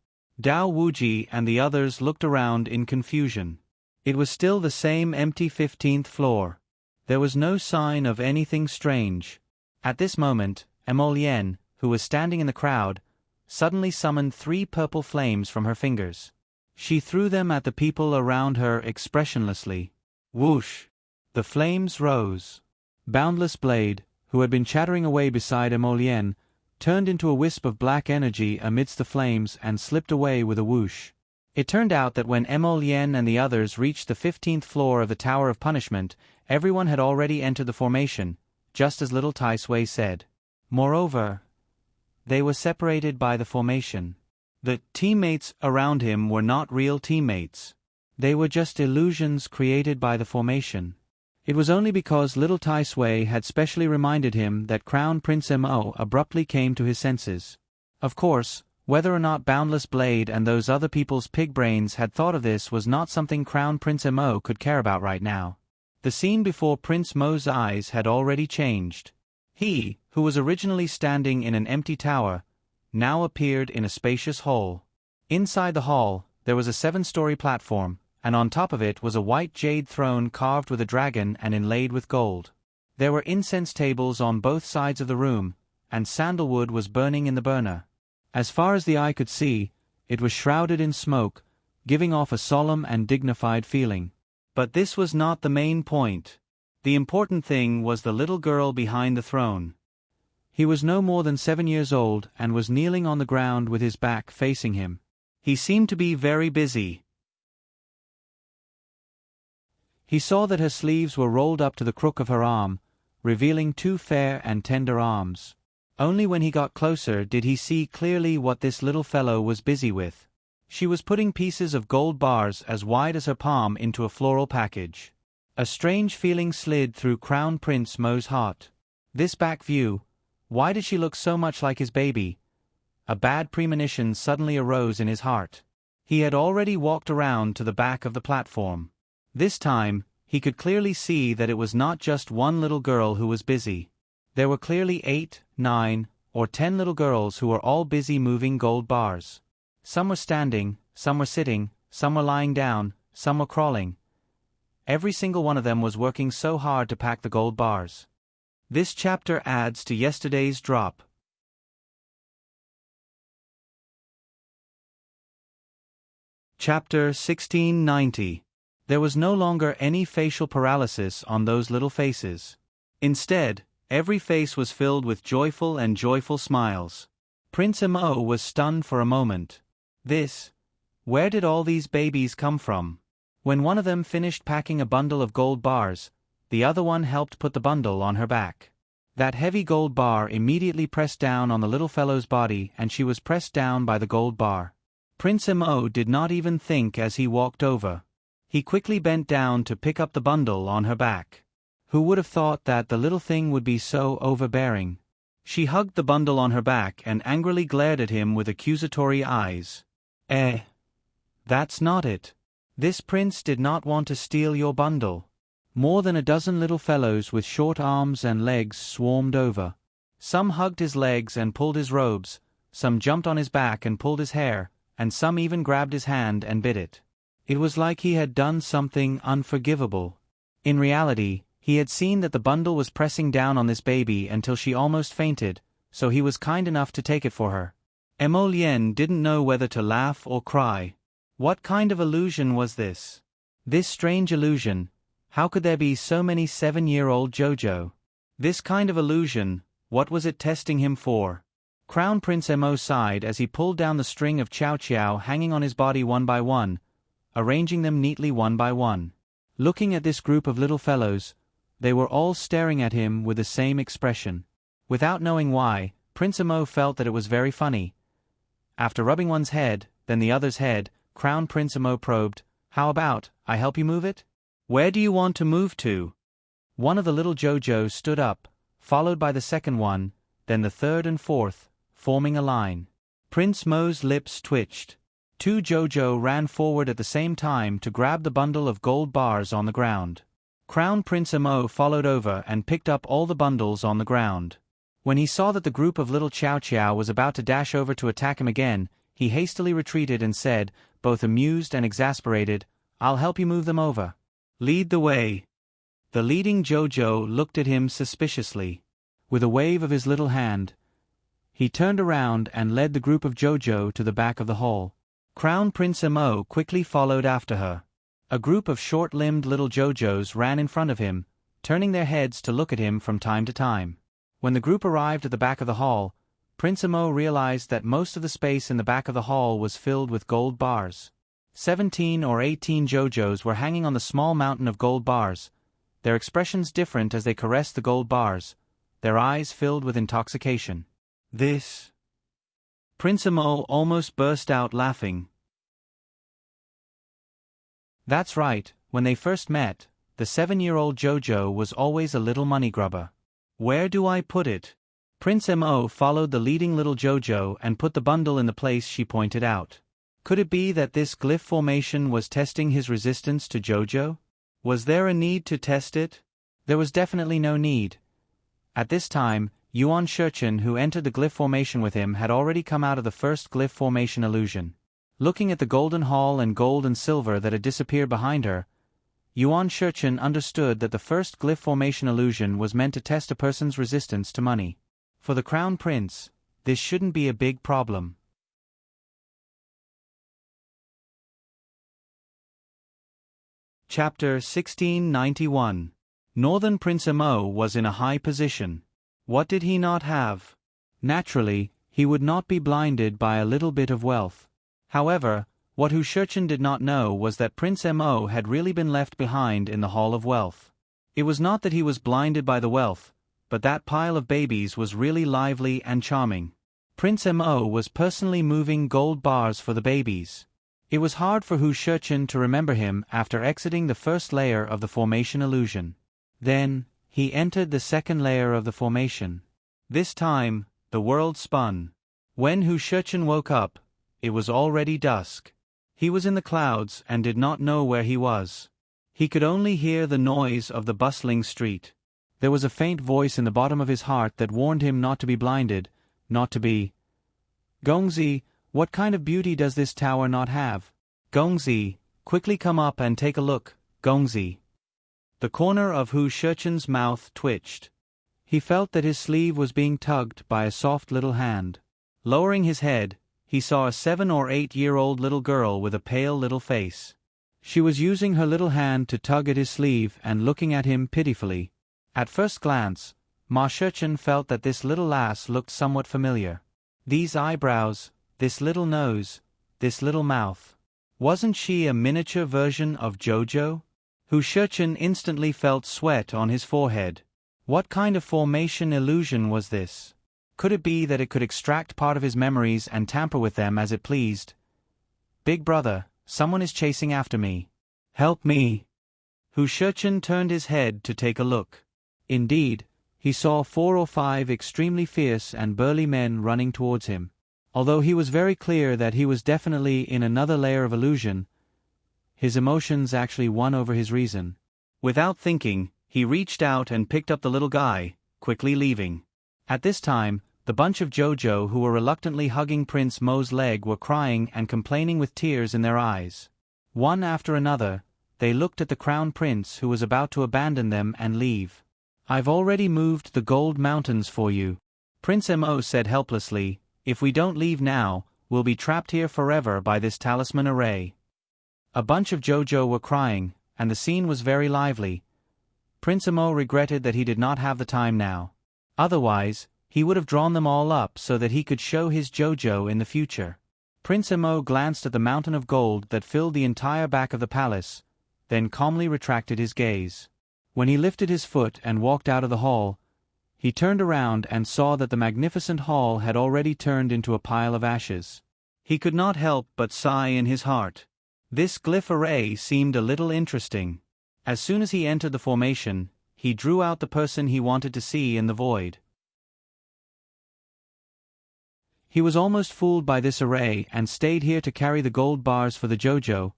Dao Wuji and the others looked around in confusion. It was still the same empty 15th floor. There was no sign of anything strange. At this moment, Emolienne, who was standing in the crowd, suddenly summoned 3 purple flames from her fingers. She threw them at the people around her expressionlessly. Whoosh! The flames rose. Boundless Blade, who had been chattering away beside Emolienne, turned into a wisp of black energy amidst the flames and slipped away with a whoosh. It turned out that when Emolienne and the others reached the 15th floor of the Tower of Punishment, everyone had already entered the formation, just as Little Tai Sui said. Moreover, they were separated by the formation. The teammates around him were not real teammates. They were just illusions created by the formation. It was only because Little Tai Sui had specially reminded him that Crown Prince Mo abruptly came to his senses. Of course, whether or not Boundless Blade and those other people's pig brains had thought of this was not something Crown Prince Mo could care about right now. The scene before Prince Mo's eyes had already changed. He, who was originally standing in an empty tower, now appeared in a spacious hall. Inside the hall, there was a 7-story platform, and on top of it was a white jade throne carved with a dragon and inlaid with gold. There were incense tables on both sides of the room, and sandalwood was burning in the burner. As far as the eye could see, it was shrouded in smoke, giving off a solemn and dignified feeling. But this was not the main point. The important thing was the little girl behind the throne. He was no more than 7 years old and was kneeling on the ground with his back facing him. He seemed to be very busy. He saw that her sleeves were rolled up to the crook of her arm, revealing 2 fair and tender arms. Only when he got closer did he see clearly what this little fellow was busy with. She was putting pieces of gold bars as wide as her palm into a floral package. A strange feeling slid through Crown Prince Mo's heart. This back view, why did she look so much like his baby? A bad premonition suddenly arose in his heart. He had already walked around to the back of the platform. This time, he could clearly see that it was not just one little girl who was busy. There were clearly 8, 9, or 10 little girls who were all busy moving gold bars. Some were standing, some were sitting, some were lying down, some were crawling. Every single one of them was working so hard to pack the gold bars. This chapter adds to yesterday's drop. Chapter 1690. There was no longer any facial paralysis on those little faces. Instead, every face was filled with joyful smiles. Prince Mo was stunned for a moment. Where did all these babies come from? When one of them finished packing a bundle of gold bars, the other one helped put the bundle on her back. That heavy gold bar immediately pressed down on the little fellow's body and she was pressed down by the gold bar. Prince Mo did not even think as he walked over. He quickly bent down to pick up the bundle on her back. Who would have thought that the little thing would be so overbearing? She hugged the bundle on her back and angrily glared at him with accusatory eyes. That's not it. This prince did not want to steal your bundle. More than a dozen little fellows with short arms and legs swarmed over. Some hugged his legs and pulled his robes, some jumped on his back and pulled his hair, and some even grabbed his hand and bit it. It was like he had done something unforgivable. In reality, he had seen that the bundle was pressing down on this baby until she almost fainted, so he was kind enough to take it for her. Emolien didn't know whether to laugh or cry. What kind of illusion was this? This strange illusion. How could there be so many 7-year-old Jojo? This kind of illusion, what was it testing him for? Crown Prince Mo sighed as he pulled down the string of Chow Chow hanging on his body one by one, arranging them neatly one by one. Looking at this group of little fellows, they were all staring at him with the same expression. Without knowing why, Prince Mo felt that it was very funny. After rubbing one's head, then the other's head, Crown Prince Mo probed, "How about, I help you move it? Where do you want to move to?" One of the little Jojos stood up, followed by the second one, then the third and fourth, forming a line. Prince Mo's lips twitched. 2 Jojo ran forward at the same time to grab the bundle of gold bars on the ground. Crown Prince Mo followed over and picked up all the bundles on the ground. When he saw that the group of little Chow Chow was about to dash over to attack him again, he hastily retreated and said, both amused and exasperated, "I'll help you move them over. Lead the way." The leading Jojo looked at him suspiciously. With a wave of his little hand, he turned around and led the group of Jojo to the back of the hall. Crown Prince Mo quickly followed after her. A group of short-limbed little Jojos ran in front of him, turning their heads to look at him from time to time. When the group arrived at the back of the hall, Prince Mo realized that most of the space in the back of the hall was filled with gold bars. 17 or 18 Jojos were hanging on the small mountain of gold bars, their expressions different as they caressed the gold bars, their eyes filled with intoxication. This. Prince Mo almost burst out laughing. That's right, when they first met, the 7-year-old Jojo was always a little money grubber. Where do I put it? Prince Mo followed the leading little Jojo and put the bundle in the place she pointed out. Could it be that this glyph formation was testing his resistance to Jojo? Was there a need to test it? There was definitely no need. At this time, Yuan Shurchen, who entered the glyph formation with him, had already come out of the first glyph formation illusion. Looking at the golden hall and gold and silver that had disappeared behind her, Yuan Shurchen understood that the first glyph formation illusion was meant to test a person's resistance to money. For the Crown Prince, this shouldn't be a big problem. Chapter 1691. Northern Prince Mo was in a high position. What did he not have? Naturally, he would not be blinded by a little bit of wealth. However, What Hu Shurchen did not know was that Prince Mo had really been left behind in the Hall of Wealth. It was not that he was blinded by the wealth, but that pile of babies was really lively and charming. Prince Mo was personally moving gold bars for the babies. It was hard for Hu Shurchen to remember him after exiting the first layer of the formation illusion. Then, he entered the second layer of the formation. This time, the world spun. When Hu Shurchen woke up, it was already dusk. He was in the clouds and did not know where he was. He could only hear the noise of the bustling street. There was a faint voice in the bottom of his heart that warned him not to be blinded, not to be. Gongzi, what kind of beauty does this tower not have? Gongzi, quickly come up and take a look, Gongzi. The corner of Hu Shurchen's mouth twitched. He felt that his sleeve was being tugged by a soft little hand. Lowering his head, he saw a 7 or 8-year-old little girl with a pale little face. She was using her little hand to tug at his sleeve and looking at him pitifully. At first glance, Ma Shurchen felt that this little lass looked somewhat familiar. These eyebrows, this little nose, this little mouth. Wasn't she a miniature version of Jojo? Hu Shurchen instantly felt sweat on his forehead. What kind of formation illusion was this? Could it be that it could extract part of his memories and tamper with them as it pleased? Big brother, someone is chasing after me. Help me. Hu Shurchen turned his head to take a look. Indeed, he saw 4 or 5 extremely fierce and burly men running towards him. Although he was very clear that he was definitely in another layer of illusion, his emotions actually won over his reason. Without thinking, he reached out and picked up the little guy, quickly leaving. At this time, the bunch of Jojo who were reluctantly hugging Prince Mo's leg were crying and complaining with tears in their eyes. One after another, they looked at the crown prince who was about to abandon them and leave. I've already moved the gold mountains for you. Prince Mo said helplessly, if we don't leave now, we'll be trapped here forever by this talisman array. A bunch of Jojo were crying, and the scene was very lively. Prince Mo regretted that he did not have the time now. Otherwise, he would have drawn them all up so that he could show his Jojo in the future. Prince Mo glanced at the mountain of gold that filled the entire back of the palace, then calmly retracted his gaze. When he lifted his foot and walked out of the hall, he turned around and saw that the magnificent hall had already turned into a pile of ashes. He could not help but sigh in his heart. This glyph array seemed a little interesting. As soon as he entered the formation, he drew out the person he wanted to see in the void. He was almost fooled by this array and stayed here to carry the gold bars for the Jojo.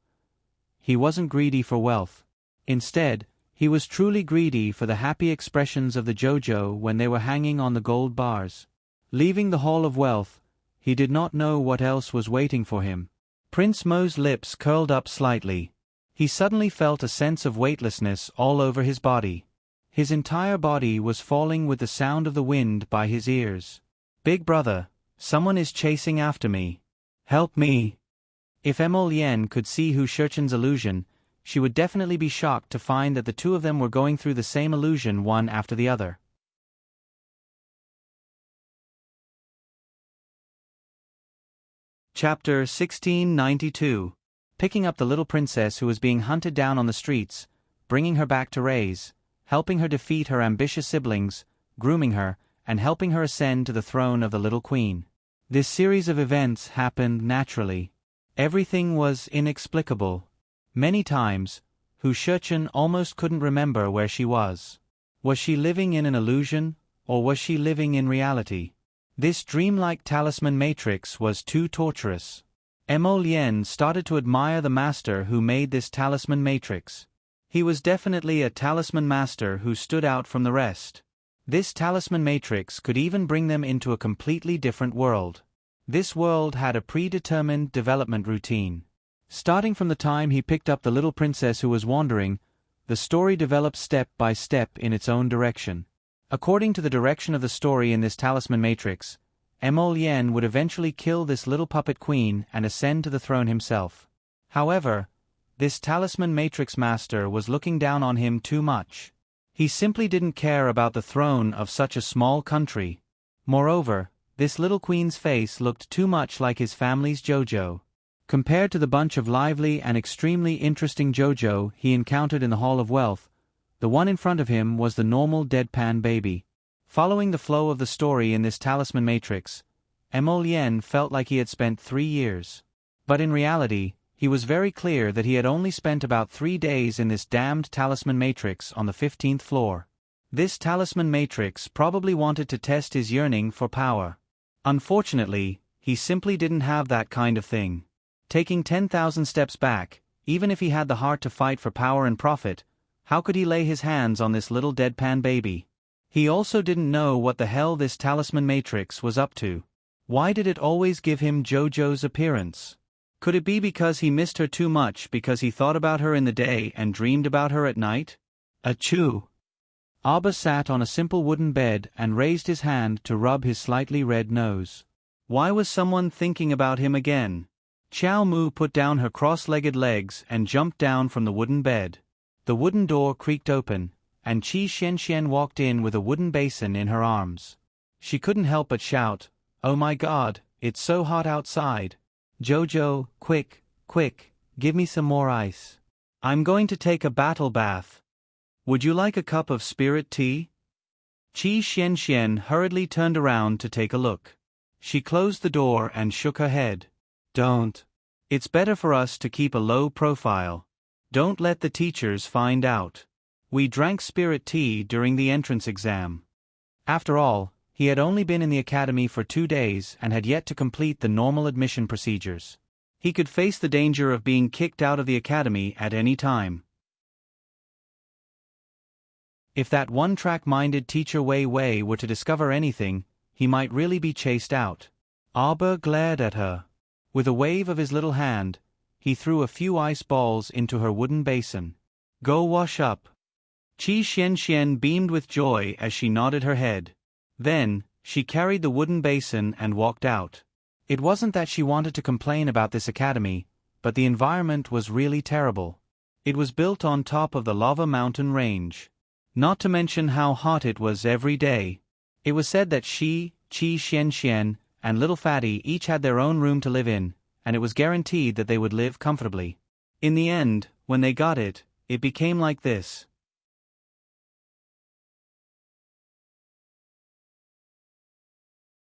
He wasn't greedy for wealth. Instead, he was truly greedy for the happy expressions of the Jojo when they were hanging on the gold bars. Leaving the Hall of Wealth, he did not know what else was waiting for him. Prince Mo's lips curled up slightly. He suddenly felt a sense of weightlessness all over his body. His entire body was falling with the sound of the wind by his ears. Big brother, someone is chasing after me. Help me. If Emolienne could see Hu Shurchen's illusion, she would definitely be shocked to find that the two of them were going through the same illusion one after the other. Chapter 1692. Picking up the little princess who was being hunted down on the streets, bringing her back to Raise, helping her defeat her ambitious siblings, grooming her, and helping her ascend to the throne of the little queen. This series of events happened naturally. Everything was inexplicable. Many times, Hu Shurchen almost couldn't remember where she was. Was she living in an illusion, or was she living in reality? This dreamlike talisman matrix was too torturous. Emolienne started to admire the master who made this talisman matrix. He was definitely a talisman master who stood out from the rest. This talisman matrix could even bring them into a completely different world. This world had a predetermined development routine. Starting from the time he picked up the little princess who was wandering, the story developed step by step in its own direction. According to the direction of the story in this talisman matrix, Emolienne would eventually kill this little puppet queen and ascend to the throne himself. However, this talisman matrix master was looking down on him too much. He simply didn't care about the throne of such a small country. Moreover, this little queen's face looked too much like his family's Jojo. Compared to the bunch of lively and extremely interesting JoJo he encountered in the Hall of Wealth, the one in front of him was the normal deadpan baby. Following the flow of the story in this talisman matrix, Emolien felt like he had spent 3 years. But in reality, he was very clear that he had only spent about 3 days in this damned talisman matrix on the 15th floor. This talisman matrix probably wanted to test his yearning for power. Unfortunately, he simply didn't have that kind of thing. Taking 10,000 steps back, even if he had the heart to fight for power and profit, how could he lay his hands on this little deadpan baby? He also didn't know what the hell this talisman matrix was up to. Why did it always give him JoJo's appearance? Could it be because he missed her too much because he thought about her in the day and dreamed about her at night? Achoo! Abba sat on a simple wooden bed and raised his hand to rub his slightly red nose. Why was someone thinking about him again? Xiao Mu put down her cross-legged legs and jumped down from the wooden bed. The wooden door creaked open, and Qi Xianxian walked in with a wooden basin in her arms. She couldn't help but shout, "Oh my God, it's so hot outside. JoJo, quick, quick, give me some more ice. I'm going to take a battle bath. Would you like a cup of spirit tea?" Qi Xianxian hurriedly turned around to take a look. She closed the door and shook her head. "Don't. It's better for us to keep a low profile. Don't let the teachers find out. We drank spirit tea during the entrance exam." After all, he had only been in the academy for 2 days and had yet to complete the normal admission procedures. He could face the danger of being kicked out of the academy at any time. If that one-track-minded teacher Wei Wei were to discover anything, he might really be chased out. Abba glared at her. With a wave of his little hand, he threw a few ice balls into her wooden basin. "Go wash up." Qi Xianxian beamed with joy as she nodded her head. Then, she carried the wooden basin and walked out. It wasn't that she wanted to complain about this academy, but the environment was really terrible. It was built on top of the lava mountain range. Not to mention how hot it was every day. It was said that Qi Xianxian, and Little Fatty each had their own room to live in, and it was guaranteed that they would live comfortably. In the end, when they got it, it became like this.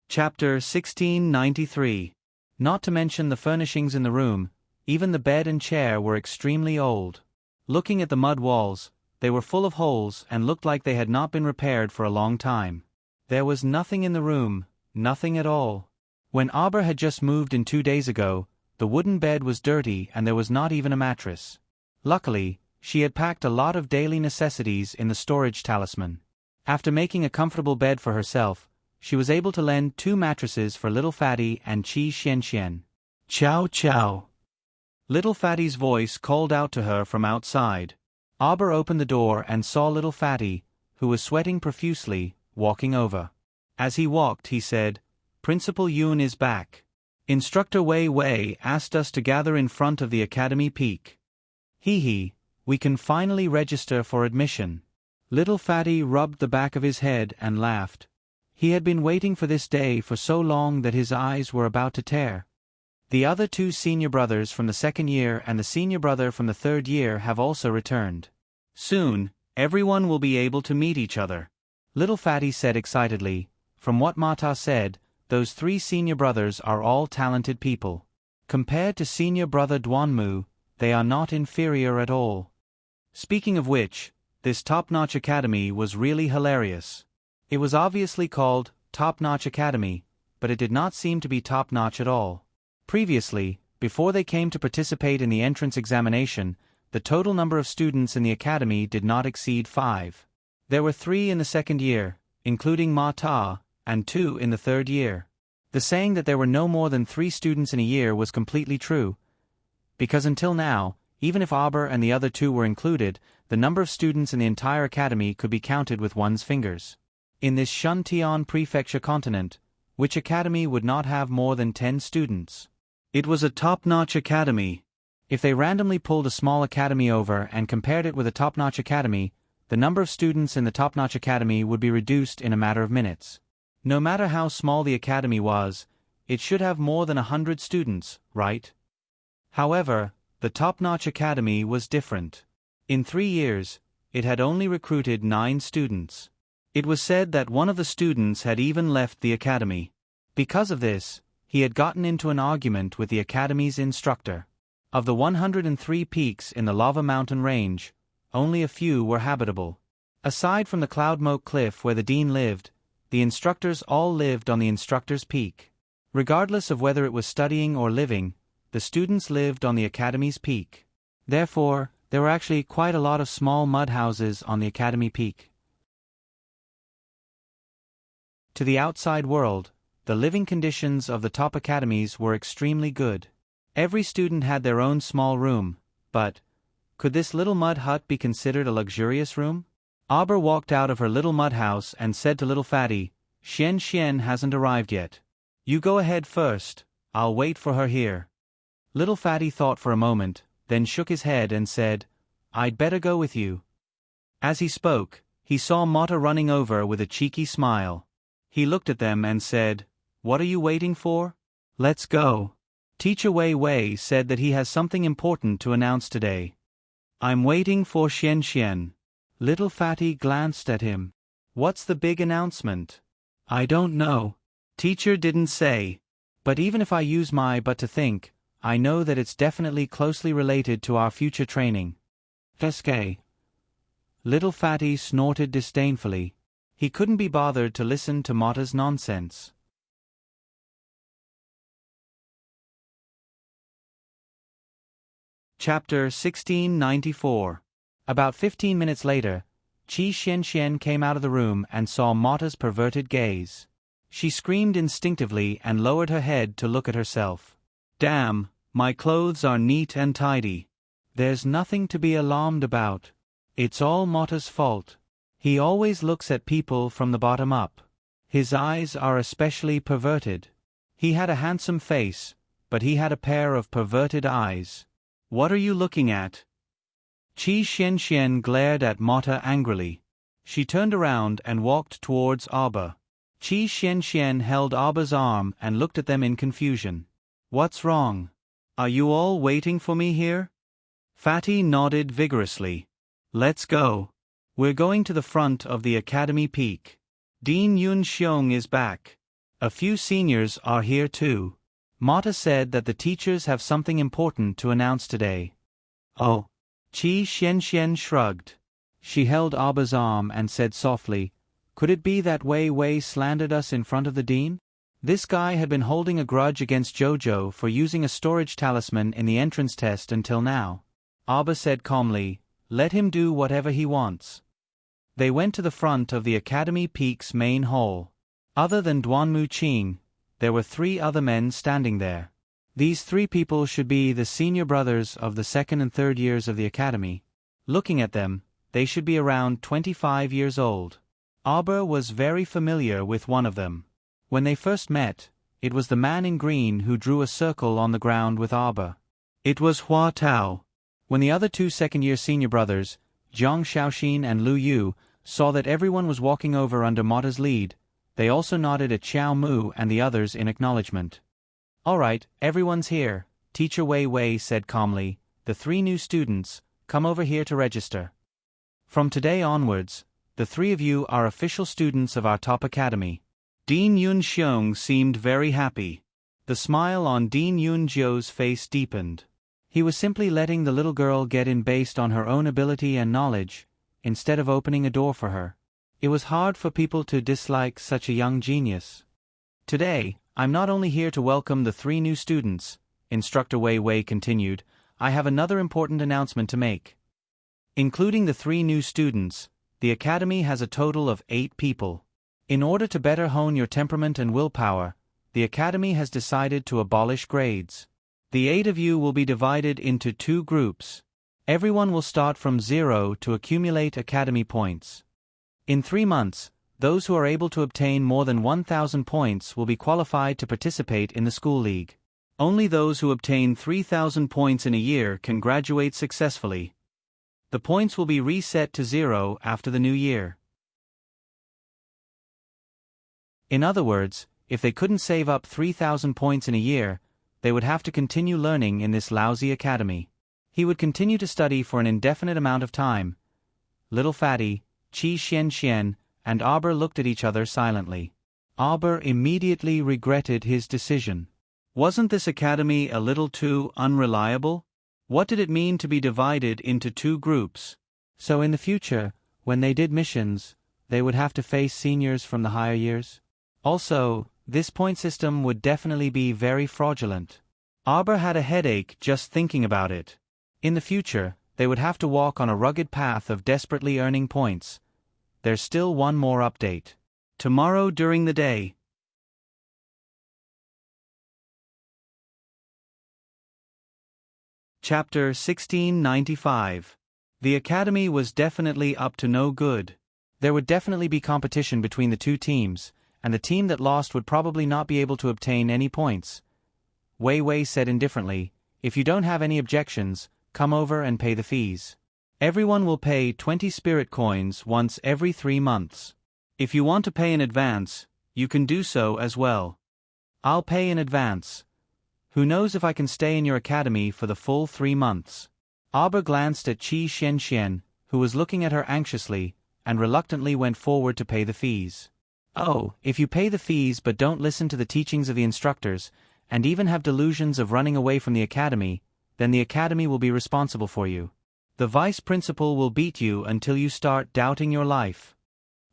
Chapter 1693. Not to mention the furnishings in the room, even the bed and chair were extremely old. Looking at the mud walls, they were full of holes and looked like they had not been repaired for a long time. There was nothing in the room, nothing at all. When Abba had just moved in 2 days ago, the wooden bed was dirty and there was not even a mattress. Luckily, she had packed a lot of daily necessities in the storage talisman. After making a comfortable bed for herself, she was able to lend 2 mattresses for Little Fatty and Qi Xianxian. "Chow chow." Little Fatty's voice called out to her from outside. Abba opened the door and saw Little Fatty, who was sweating profusely, walking over. As he walked, he said, "Principal Yun is back. Instructor Wei Wei asked us to gather in front of the academy peak. Hee, we can finally register for admission." Little Fatty rubbed the back of his head and laughed. He had been waiting for this day for so long that his eyes were about to tear. The other 2 senior brothers from the 2nd year and the senior brother from the 3rd year have also returned. Soon, everyone will be able to meet each other. Little Fatty said excitedly, "From what Mata said, those 3 senior brothers are all talented people. Compared to senior brother Duanmu, they are not inferior at all." Speaking of which, this top-notch academy was really hilarious. It was obviously called Top-Notch Academy, but it did not seem to be top-notch at all. Previously, before they came to participate in the entrance examination, the total number of students in the academy did not exceed 5. There were 3 in the 2nd year, including Ma Ta, and 2 in the 3rd year. The saying that there were no more than 3 students in a year was completely true, because until now, even if Aber and the other 2 were included, the number of students in the entire academy could be counted with one's fingers. In this Shuntian prefecture continent, which academy would not have more than 10 students? It was a top-notch academy. If they randomly pulled a small academy over and compared it with a top-notch academy, the number of students in the top-notch academy would be reduced in a matter of minutes. No matter how small the academy was, it should have more than 100 students, right? However, the top-notch academy was different. In 3 years, it had only recruited 9 students. It was said that one of the students had even left the academy. Because of this, he had gotten into an argument with the academy's instructor. Of the 103 peaks in the Lava Mountain range, only a few were habitable. Aside from the Cloudmoke Cliff where the dean lived, the instructors all lived on the instructor's peak. Regardless of whether it was studying or living, the students lived on the academy's peak. Therefore, there were actually quite a lot of small mud houses on the academy peak. To the outside world, the living conditions of the top academies were extremely good. Every student had their own small room, but could this little mud hut be considered a luxurious room? Auber walked out of her little mud house and said to little Fatty, "Xian Xian hasn't arrived yet. You go ahead first, I'll wait for her here." Little Fatty thought for a moment, then shook his head and said, "I'd better go with you." As he spoke, he saw Mata running over with a cheeky smile. He looked at them and said, "What are you waiting for? Let's go." Teacher Wei Wei said that he has something important to announce today. "I'm waiting for Xian Xian." Little Fatty glanced at him. "What's the big announcement?" "I don't know. Teacher didn't say. But even if I use my butt to think, I know that it's definitely closely related to our future training." "SK." Little Fatty snorted disdainfully. He couldn't be bothered to listen to Mata's nonsense. Chapter 1694. About 15 minutes later, Qi Xianxian came out of the room and saw Mata's perverted gaze. She screamed instinctively and lowered her head to look at herself. "Damn, my clothes are neat and tidy. There's nothing to be alarmed about. It's all Mata's fault. He always looks at people from the bottom up. His eyes are especially perverted. He had a handsome face, but he had a pair of perverted eyes. What are you looking at?" Qi Xianxian glared at Mata angrily. She turned around and walked towards Auber. Qi Xianxian held Auber's arm and looked at them in confusion. "What's wrong? Are you all waiting for me here?" Fatty nodded vigorously. "Let's go. We're going to the front of the academy peak. Dean Yun Xiong is back. A few seniors are here too." Mata said that the teachers have something important to announce today. "Oh." Qi Xianxian shrugged. She held Auber's arm and said softly, "Could it be that Wei Wei slandered us in front of the dean?" This guy had been holding a grudge against Jojo for using a storage talisman in the entrance test until now. Auber said calmly, "Let him do whatever he wants." They went to the front of the Academy Peak's main hall. Other than Duanmu Qing, there were 3 other men standing there. These 3 people should be the senior brothers of the 2nd and 3rd years of the academy. Looking at them, they should be around 25 years old. Auber was very familiar with one of them. When they first met, it was the man in green who drew a circle on the ground with Auber. It was Hua Tao. When the other 2 second-year senior brothers, Jiang Shaoxin and Lu Yu, saw that everyone was walking over under Mata's lead, they also nodded at Xiao Mu and the others in acknowledgement. "All right, everyone's here," Teacher Wei Wei said calmly. "The 3 new students, come over here to register. From today onwards, the 3 of you are official students of our top academy." Dean Yun Xiong seemed very happy. The smile on Dean Yun Jiu's face deepened. He was simply letting the little girl get in based on her own ability and knowledge, instead of opening a door for her. It was hard for people to dislike such a young genius. "Today, I'm not only here to welcome the 3 new students," Instructor Wei Wei continued, "I have another important announcement to make. Including the 3 new students, the Academy has a total of 8 people. In order to better hone your temperament and willpower, the Academy has decided to abolish grades. The 8 of you will be divided into 2 groups. Everyone will start from 0 to accumulate Academy points. In 3 months, those who are able to obtain more than 1,000 points will be qualified to participate in the school league. Only those who obtain 3,000 points in a year can graduate successfully. The points will be reset to 0 after the new year. In other words, if they couldn't save up 3,000 points in a year, they would have to continue learning in this lousy academy. He would continue to study for an indefinite amount of time. Little Fatty, Qi Xian, and Arbor looked at each other silently. Arbor immediately regretted his decision. Wasn't this academy a little too unreliable? What did it mean to be divided into two groups? So in the future, when they did missions, they would have to face seniors from the higher years? Also, this point system would definitely be very fraudulent. Arbor had a headache just thinking about it. In the future, they would have to walk on a rugged path of desperately earning points. There's still one more update. Tomorrow during the day. Chapter 1695. The academy was definitely up to no good. There would definitely be competition between the two teams, and the team that lost would probably not be able to obtain any points. Wei Wei said indifferently, "If you don't have any objections, come over and pay the fees. Everyone will pay 20 spirit coins once every 3 months. If you want to pay in advance, you can do so as well." "I'll pay in advance. Who knows if I can stay in your academy for the full 3 months." Arbor glanced at Qi Xian, who was looking at her anxiously, and reluctantly went forward to pay the fees. "Oh, if you pay the fees but don't listen to the teachings of the instructors, and even have delusions of running away from the academy, then the academy will be responsible for you. The vice principal will beat you until you start doubting your life."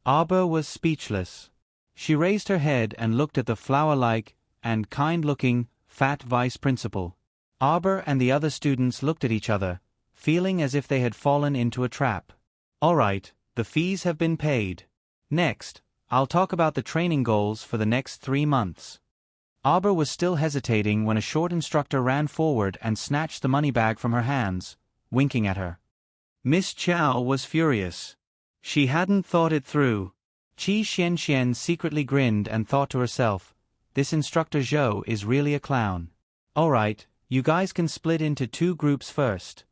Arbor was speechless. She raised her head and looked at the flower-like and kind-looking, fat vice principal. Arbor and the other students looked at each other, feeling as if they had fallen into a trap. "All right, the fees have been paid. Next, I'll talk about the training goals for the next 3 months." Arbor was still hesitating when a short instructor ran forward and snatched the money bag from her hands, winking at her. Miss Chow was furious. She hadn't thought it through. Qi Xian secretly grinned and thought to herself, "This instructor Zhou is really a clown. All right, you guys can split into 2 groups first."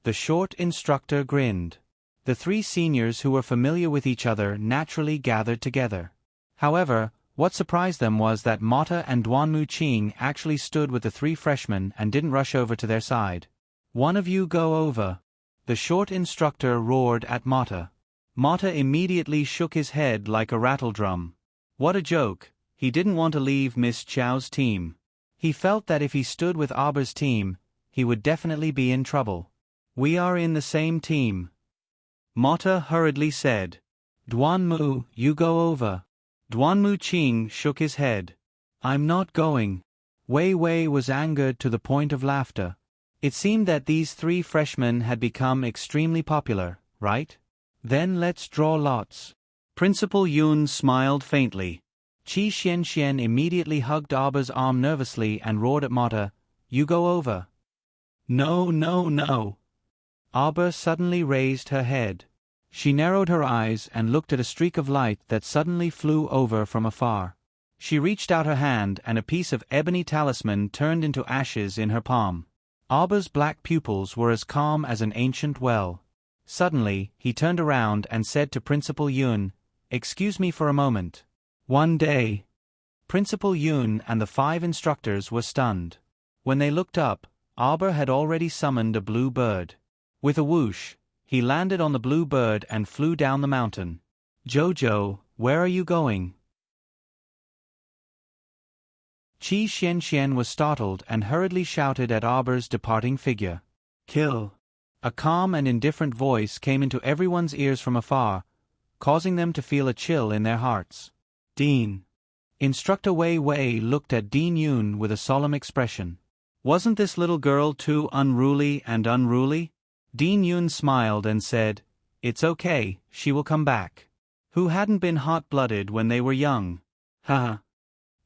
The short instructor grinned. The 3 seniors who were familiar with each other naturally gathered together. However, what surprised them was that Mata and Duanmu Qing actually stood with the 3 freshmen and didn't rush over to their side. "One of you go over," the short instructor roared at Mata. Mata immediately shook his head like a rattledrum. What a joke, he didn't want to leave Miss Chow's team. He felt that if he stood with Arbor's team, he would definitely be in trouble. "We are in the same team," Mata hurriedly said. "Duanmu, you go over." Duanmu Qing shook his head. "I'm not going." Wei Wei was angered to the point of laughter. It seemed that these 3 freshmen had become extremely popular, right? "Then let's draw lots." Principal Yun smiled faintly. Qi Xian immediately hugged Arbor's arm nervously and roared at Mata, "You go over." "No, no, no." Arbor suddenly raised her head. She narrowed her eyes and looked at a streak of light that suddenly flew over from afar. She reached out her hand and a piece of ebony talisman turned into ashes in her palm. Arbor's black pupils were as calm as an ancient well. Suddenly, he turned around and said to Principal Yun, "Excuse me for a moment." One day, Principal Yun and the 5 instructors were stunned. When they looked up, Arbor had already summoned a blue bird. With a whoosh, he landed on the blue bird and flew down the mountain. "Jojo, where are you going?" Qi Xian was startled and hurriedly shouted at Arbor's departing figure. "Kill." A calm and indifferent voice came into everyone's ears from afar, causing them to feel a chill in their hearts. "Dean." Instructor Wei Wei looked at Dean Yun with a solemn expression. "Wasn't this little girl too unruly and unruly?" Dean Yun smiled and said, "It's okay, she will come back." Who hadn't been hot-blooded when they were young? Haha.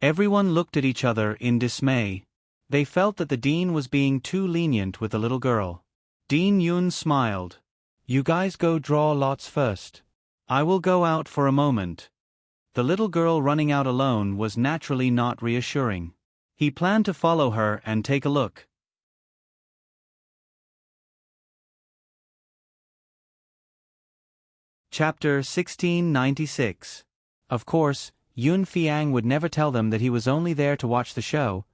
Everyone looked at each other in dismay. They felt that the dean was being too lenient with the little girl. Dean Yun smiled. "You guys go draw lots first. I will go out for a moment." The little girl running out alone was naturally not reassuring. He planned to follow her and take a look. Chapter 1696. Of course, Yun Fiang would never tell them that he was only there to watch the show.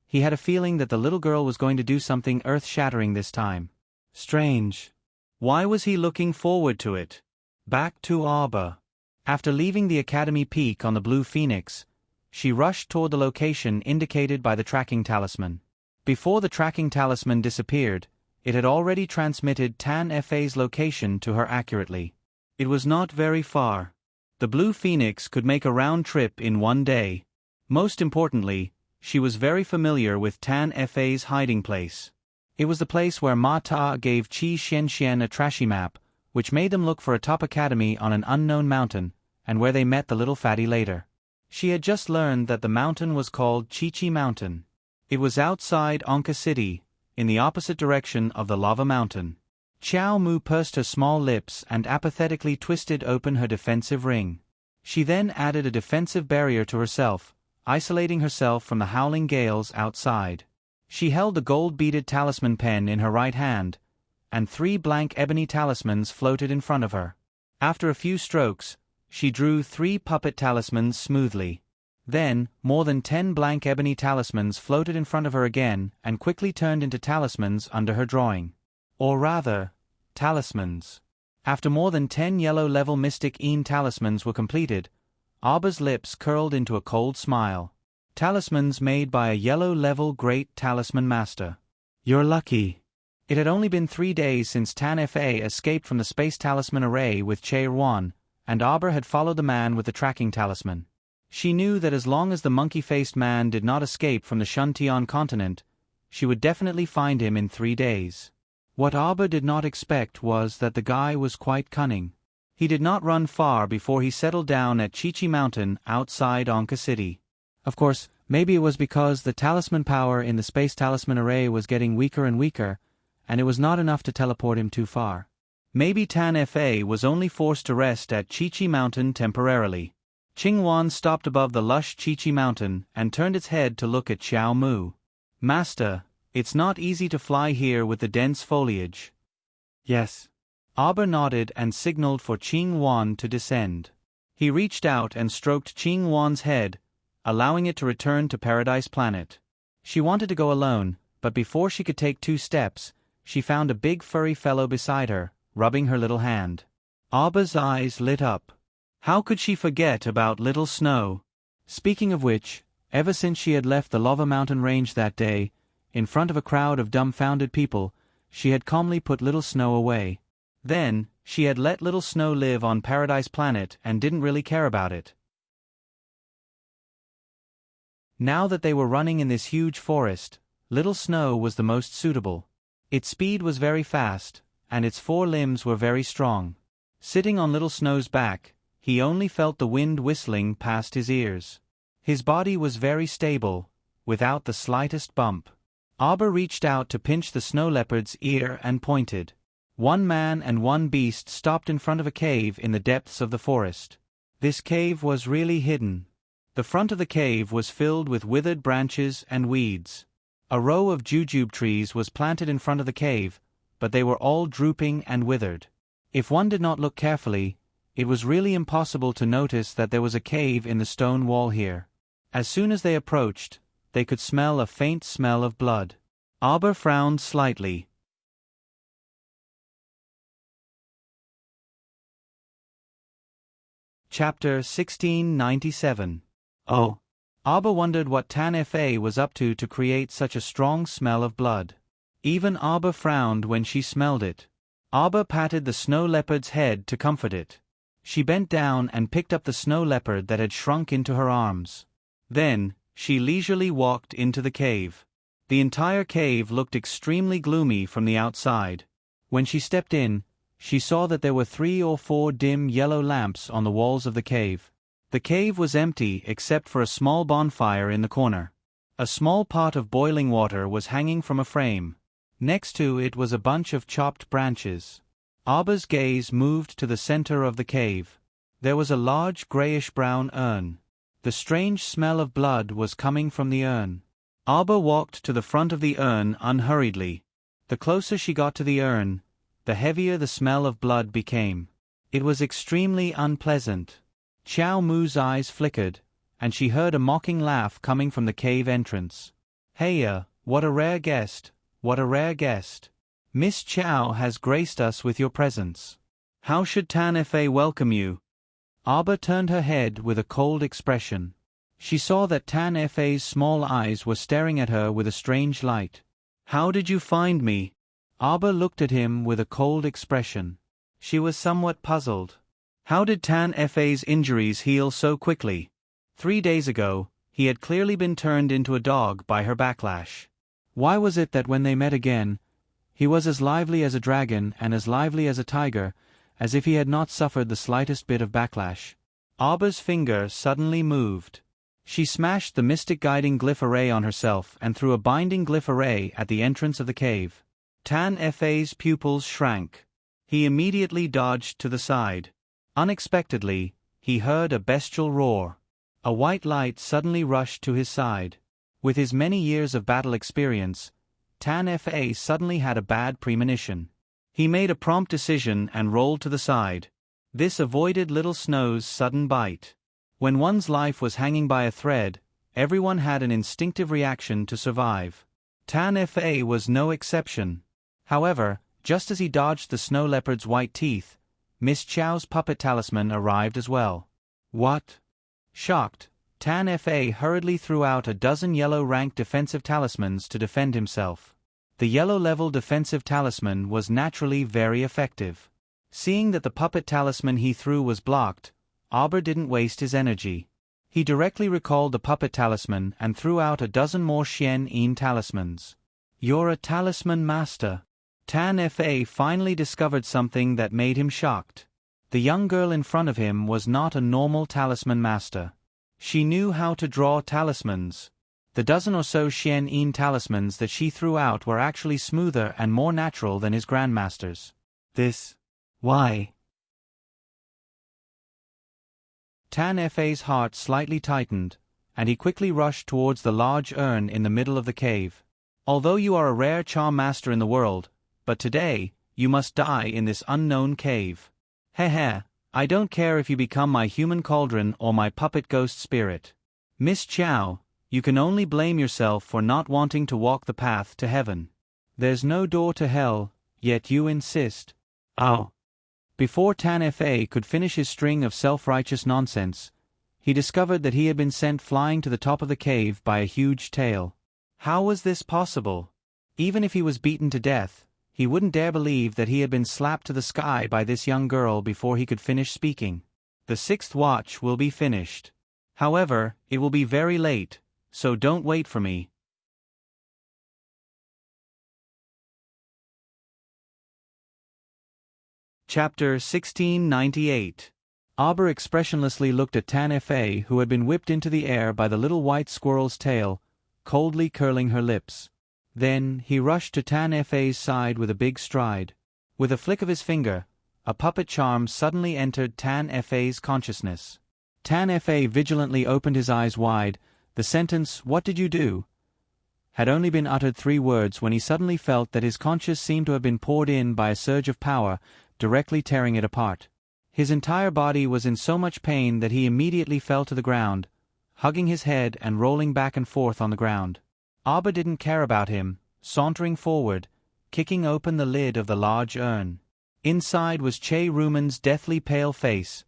He had a feeling that the little girl was going to do something earth-shattering this time. Strange. Why was he looking forward to it? Back to Arbor. After leaving the academy peak on the Blue Phoenix, she rushed toward the location indicated by the tracking talisman. Before the tracking talisman disappeared, it had already transmitted Tan Fa's location to her accurately. It was not very far. The Blue Phoenix could make a round trip in one day. Most importantly, she was very familiar with Tan Fa's hiding place. It was the place where Ma Ta gave Qi Xianxian a trashy map, which made them look for a top academy on an unknown mountain, and where they met the little fatty later. She had just learned that the mountain was called Chi Mountain. It was outside Anka City, in the opposite direction of the lava mountain. Xiao Mu pursed her small lips and apathetically twisted open her defensive ring. She then added a defensive barrier to herself, isolating herself from the howling gales outside. She held the gold-beaded talisman pen in her right hand, and 3 blank ebony talismans floated in front of her. After a few strokes, she drew 3 puppet talismans smoothly. Then, more than 10 blank ebony talismans floated in front of her again and quickly turned into talismans under her drawing. Or rather, talismans. After more than 10 yellow-level Mystic Een talismans were completed, Arbor's lips curled into a cold smile. Talismans made by a yellow-level Great Talisman Master. You're lucky. It had only been 3 days since Tan Fa escaped from the Space Talisman Array with Che Ruan, and Arbor had followed the man with the tracking talisman. She knew that as long as the monkey-faced man did not escape from the Shuntian continent, she would definitely find him in 3 days. What Arbor did not expect was that the guy was quite cunning. He did not run far before he settled down at Chi Mountain outside Anka City. Of course, maybe it was because the talisman power in the Space Talisman Array was getting weaker and weaker, and it was not enough to teleport him too far. Maybe Tan Fa was only forced to rest at Chi Mountain temporarily. Qingwan stopped above the lush Chi Mountain and turned its head to look at Xiao Mu. Master, it's not easy to fly here with the dense foliage. Yes. Arbor nodded and signaled for Qingwan to descend. He reached out and stroked Qingwan's head, allowing it to return to Paradise Planet. She wanted to go alone, but before she could take 2 steps, she found a big furry fellow beside her, rubbing her little hand. Arbor's eyes lit up. How could she forget about Little Snow? Speaking of which, ever since she had left the Lava Mountain Range that day, in front of a crowd of dumbfounded people, she had calmly put Little Snow away. Then, she had let Little Snow live on Paradise Planet and didn't really care about it. Now that they were running in this huge forest, Little Snow was the most suitable. Its speed was very fast, and its 4 limbs were very strong. Sitting on Little Snow's back, he only felt the wind whistling past his ears. His body was very stable, without the slightest bump. Arbor reached out to pinch the snow leopard's ear and pointed. 1 man and 1 beast stopped in front of a cave in the depths of the forest. This cave was really hidden. The front of the cave was filled with withered branches and weeds. A row of jujube trees was planted in front of the cave, but they were all drooping and withered. If one did not look carefully, it was really impossible to notice that there was a cave in the stone wall here. As soon as they approached, they could smell a faint smell of blood. Arbor frowned slightly. Chapter 1697. Oh. Arbor wondered what Tan Fa was up to create such a strong smell of blood. Even Arbor frowned when she smelled it. Arbor patted the snow leopard's head to comfort it. She bent down and picked up the snow leopard that had shrunk into her arms. Then, she leisurely walked into the cave. The entire cave looked extremely gloomy from the outside. When she stepped in, she saw that there were 3 or 4 dim yellow lamps on the walls of the cave. The cave was empty except for a small bonfire in the corner. A small pot of boiling water was hanging from a frame. Next to it was a bunch of chopped branches. Arbor's gaze moved to the center of the cave. There was a large grayish-brown urn. The strange smell of blood was coming from the urn. Arbor walked to the front of the urn unhurriedly. The closer she got to the urn, the heavier the smell of blood became. It was extremely unpleasant. Xiao Mu's eyes flickered, and she heard a mocking laugh coming from the cave entrance. Heya, what a rare guest, what a rare guest. Miss Chow has graced us with your presence. How should Tan Fa welcome you? Aba turned her head with a cold expression. She saw that Tan Fa's small eyes were staring at her with a strange light. How did you find me? Aba looked at him with a cold expression. She was somewhat puzzled. How did Tan Fa's injuries heal so quickly? 3 days ago, he had clearly been turned into a dog by her backlash. Why was it that when they met again, he was as lively as a dragon and as lively as a tiger, as if he had not suffered the slightest bit of backlash? Aba's finger suddenly moved. She smashed the mystic guiding glyph array on herself and threw a binding glyph array at the entrance of the cave. Tan Fa's pupils shrank. He immediately dodged to the side. Unexpectedly, he heard a bestial roar. A white light suddenly rushed to his side. With his many years of battle experience, Tan Fa suddenly had a bad premonition. He made a prompt decision and rolled to the side. This avoided Little Snow's sudden bite. When one's life was hanging by a thread, everyone had an instinctive reaction to survive. Tan Fa was no exception. However, just as he dodged the snow leopard's white teeth, Miss Chow's puppet talisman arrived as well. What? Shocked, Tan Fa hurriedly threw out a dozen yellow-ranked defensive talismans to defend himself. The yellow-level defensive talisman was naturally very effective. Seeing that the puppet talisman he threw was blocked, Auber didn't waste his energy. He directly recalled the puppet talisman and threw out a dozen more Xian-Yin talismans. You're a talisman master. Tan Fa finally discovered something that made him shocked. The young girl in front of him was not a normal talisman master. She knew how to draw talismans. The dozen or so Xian-Yin talismans that she threw out were actually smoother and more natural than his grandmaster's. Why? Tan Fa's heart slightly tightened, and he quickly rushed towards the large urn in the middle of the cave. Although you are a rare charm master in the world, but today, you must die in this unknown cave. Heh, I don't care if you become my human cauldron or my puppet ghost spirit. Miss Chow, you can only blame yourself for not wanting to walk the path to heaven. There's no door to hell, yet you insist. Oh. Before Tan Fa could finish his string of self-righteous nonsense, he discovered that he had been sent flying to the top of the cave by a huge tail. How was this possible? Even if he was beaten to death, he wouldn't dare believe that he had been slapped to the sky by this young girl before he could finish speaking. The 6th watch will be finished. However, it will be very late, so don't wait for me. Chapter 1698. Auber expressionlessly looked at Tan Fa, who had been whipped into the air by the little white squirrel's tail, coldly curling her lips. Then, he rushed to Tan Fa's side with a big stride. With a flick of his finger, a puppet charm suddenly entered Tan Fa's consciousness. Tan Fa vigilantly opened his eyes wide. The sentence, "What did you do?" had only been uttered 3 words when he suddenly felt that his conscience seemed to have been poured in by a surge of power, directly tearing it apart. His entire body was in so much pain that he immediately fell to the ground, hugging his head and rolling back and forth on the ground. Auber didn't care about him, sauntering forward, kicking open the lid of the large urn. Inside was Che Ruman's deathly pale face,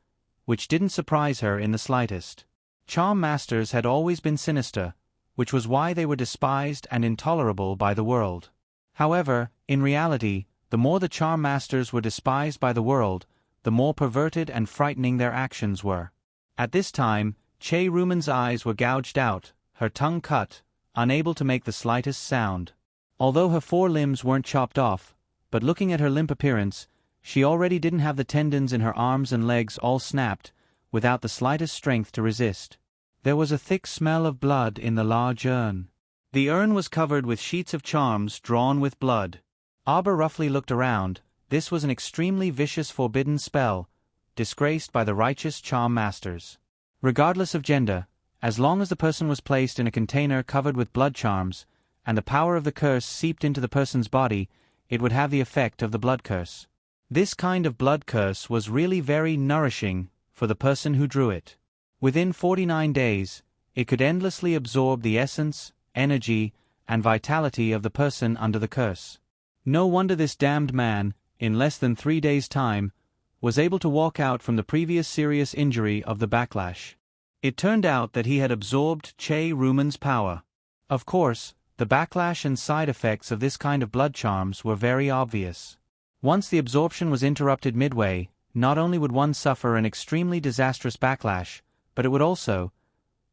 which didn't surprise her in the slightest. Charm masters had always been sinister, which was why they were despised and intolerable by the world. However, in reality, the more the charm masters were despised by the world, the more perverted and frightening their actions were. At this time, Che Ruman's eyes were gouged out, her tongue cut, unable to make the slightest sound. Although her 4 limbs weren't chopped off, but looking at her limp appearance, she already didn't have the tendons in her arms and legs all snapped, without the slightest strength to resist. There was a thick smell of blood in the large urn. The urn was covered with sheets of charms drawn with blood. Auber roughly looked around. This was an extremely vicious forbidden spell, disgraced by the righteous charm masters. Regardless of gender, as long as the person was placed in a container covered with blood charms, and the power of the curse seeped into the person's body, it would have the effect of the blood curse. This kind of blood curse was really very nourishing for the person who drew it. Within 49 days, it could endlessly absorb the essence, energy, and vitality of the person under the curse. No wonder this damned man, in less than 3 days' time, was able to walk out from the previous serious injury of the backlash. It turned out that he had absorbed Che Ruman's power. Of course, the backlash and side effects of this kind of blood charms were very obvious. Once the absorption was interrupted midway, not only would one suffer an extremely disastrous backlash, but it would also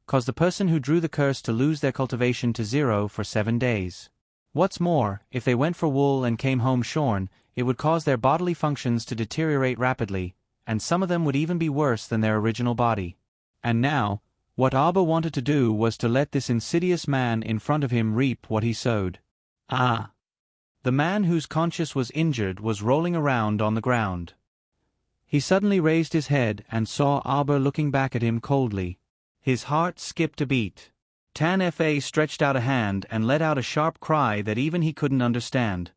cause the person who drew the curse to lose their cultivation to 0 for 7 days. What's more, if they went for wool and came home shorn, it would cause their bodily functions to deteriorate rapidly, and some of them would even be worse than their original body. And now, what Abba wanted to do was to let this insidious man in front of him reap what he sowed. Ah! The man whose conscience was injured was rolling around on the ground. He suddenly raised his head and saw Abba looking back at him coldly. His heart skipped a beat. Tan Fa stretched out a hand and let out a sharp cry that even he couldn't understand.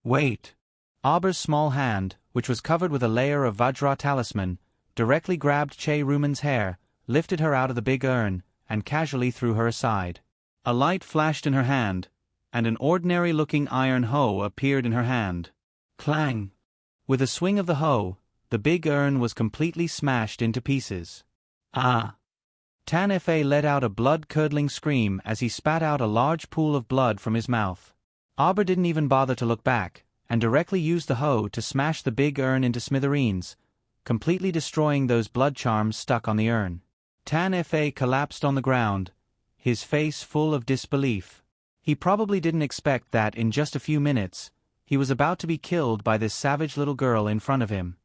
Wait! Abba's small hand, which was covered with a layer of Vajra talisman, directly grabbed Che Ruman's hair, lifted her out of the big urn, and casually threw her aside. A light flashed in her hand, and an ordinary-looking iron hoe appeared in her hand. Clang! With a swing of the hoe, the big urn was completely smashed into pieces. Ah! Tan Fa let out a blood-curdling scream as he spat out a large pool of blood from his mouth. Abba didn't even bother to look back, and directly used the hoe to smash the big urn into smithereens, completely destroying those blood charms stuck on the urn. Tan Fa collapsed on the ground, his face full of disbelief. He probably didn't expect that in just a few minutes, he was about to be killed by this savage little girl in front of him.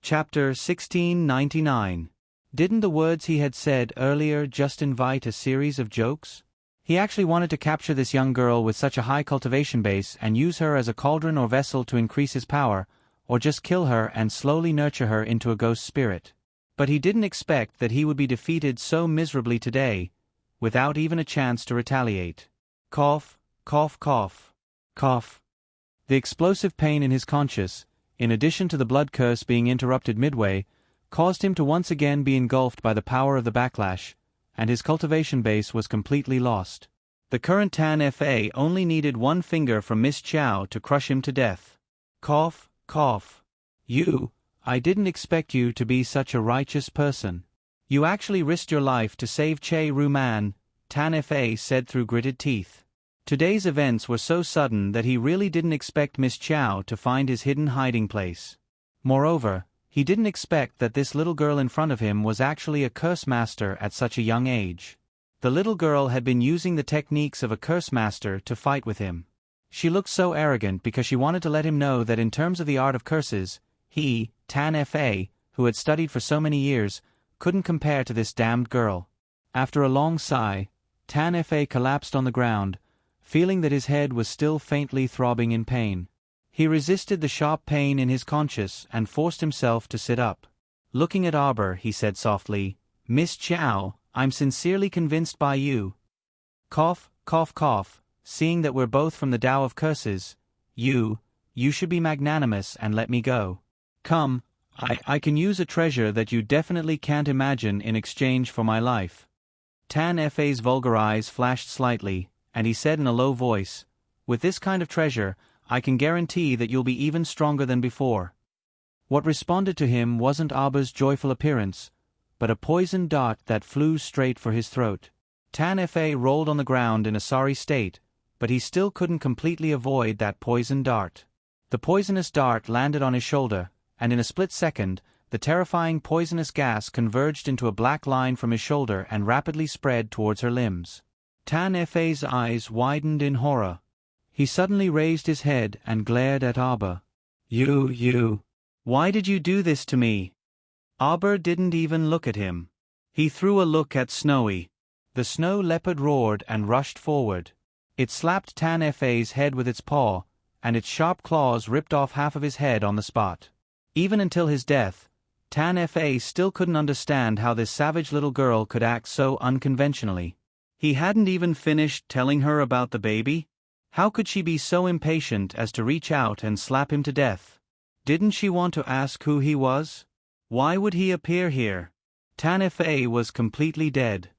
Chapter 1699. Didn't the words he had said earlier just invite a series of jokes? He actually wanted to capture this young girl with such a high cultivation base and use her as a cauldron or vessel to increase his power, or just kill her and slowly nurture her into a ghost spirit. But he didn't expect that he would be defeated so miserably today, without even a chance to retaliate. Cough, cough, cough, cough. The explosive pain in his conscience, in addition to the blood curse being interrupted midway, caused him to once again be engulfed by the power of the backlash, and his cultivation base was completely lost. The current Tan Fa only needed one finger from Miss Chow to crush him to death. Cough, cough. I didn't expect you to be such a righteous person. You actually risked your life to save Che Ruman, Tan Fa said through gritted teeth. Today's events were so sudden that he really didn't expect Miss Chow to find his hidden hiding place. Moreover, he didn't expect that this little girl in front of him was actually a curse master at such a young age. The little girl had been using the techniques of a curse master to fight with him. She looked so arrogant because she wanted to let him know that in terms of the art of curses, he, Tan Fa, who had studied for so many years, couldn't compare to this damned girl. After a long sigh, Tan Fa collapsed on the ground, feeling that his head was still faintly throbbing in pain. He resisted the sharp pain in his conscience and forced himself to sit up. Looking at Arbor, he said softly, "Miss Chow, I'm sincerely convinced by you." Cough, cough, cough, seeing that we're both from the Tao of Curses, you should be magnanimous and let me go. Come, I can use a treasure that you definitely can't imagine in exchange for my life. Tan Fa's vulgar eyes flashed slightly, and he said in a low voice, "With this kind of treasure, I can guarantee that you'll be even stronger than before." What responded to him wasn't Abba's joyful appearance, but a poisoned dart that flew straight for his throat. Tan Fa rolled on the ground in a sorry state, but he still couldn't completely avoid that poisoned dart. The poisonous dart landed on his shoulder, and in a split second, the terrifying poisonous gas converged into a black line from his shoulder and rapidly spread towards her limbs. Tan Fa's eyes widened in horror. He suddenly raised his head and glared at Abba. You. Why did you do this to me?" Abba didn't even look at him. He threw a look at Snowy. The snow leopard roared and rushed forward. It slapped Tan Fa's head with its paw, and its sharp claws ripped off half of his head on the spot. Even until his death, Tan Fa still couldn't understand how this savage little girl could act so unconventionally. He hadn't even finished telling her about the baby. How could she be so impatient as to reach out and slap him to death? Didn't she want to ask who he was? Why would he appear here? Tanife was completely dead.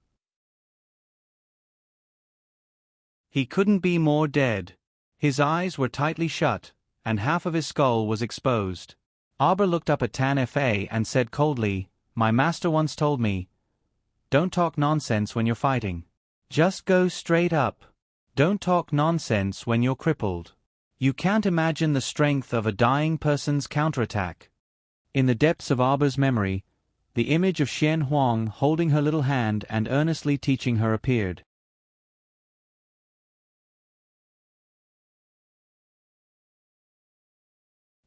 He couldn't be more dead. His eyes were tightly shut, and half of his skull was exposed. Arbor looked up at Tanife and said coldly, "My master once told me, don't talk nonsense when you're fighting. Just go straight up. Don't talk nonsense when you're crippled. You can't imagine the strength of a dying person's counterattack." In the depths of Arbor's memory, the image of Xian Huang holding her little hand and earnestly teaching her appeared.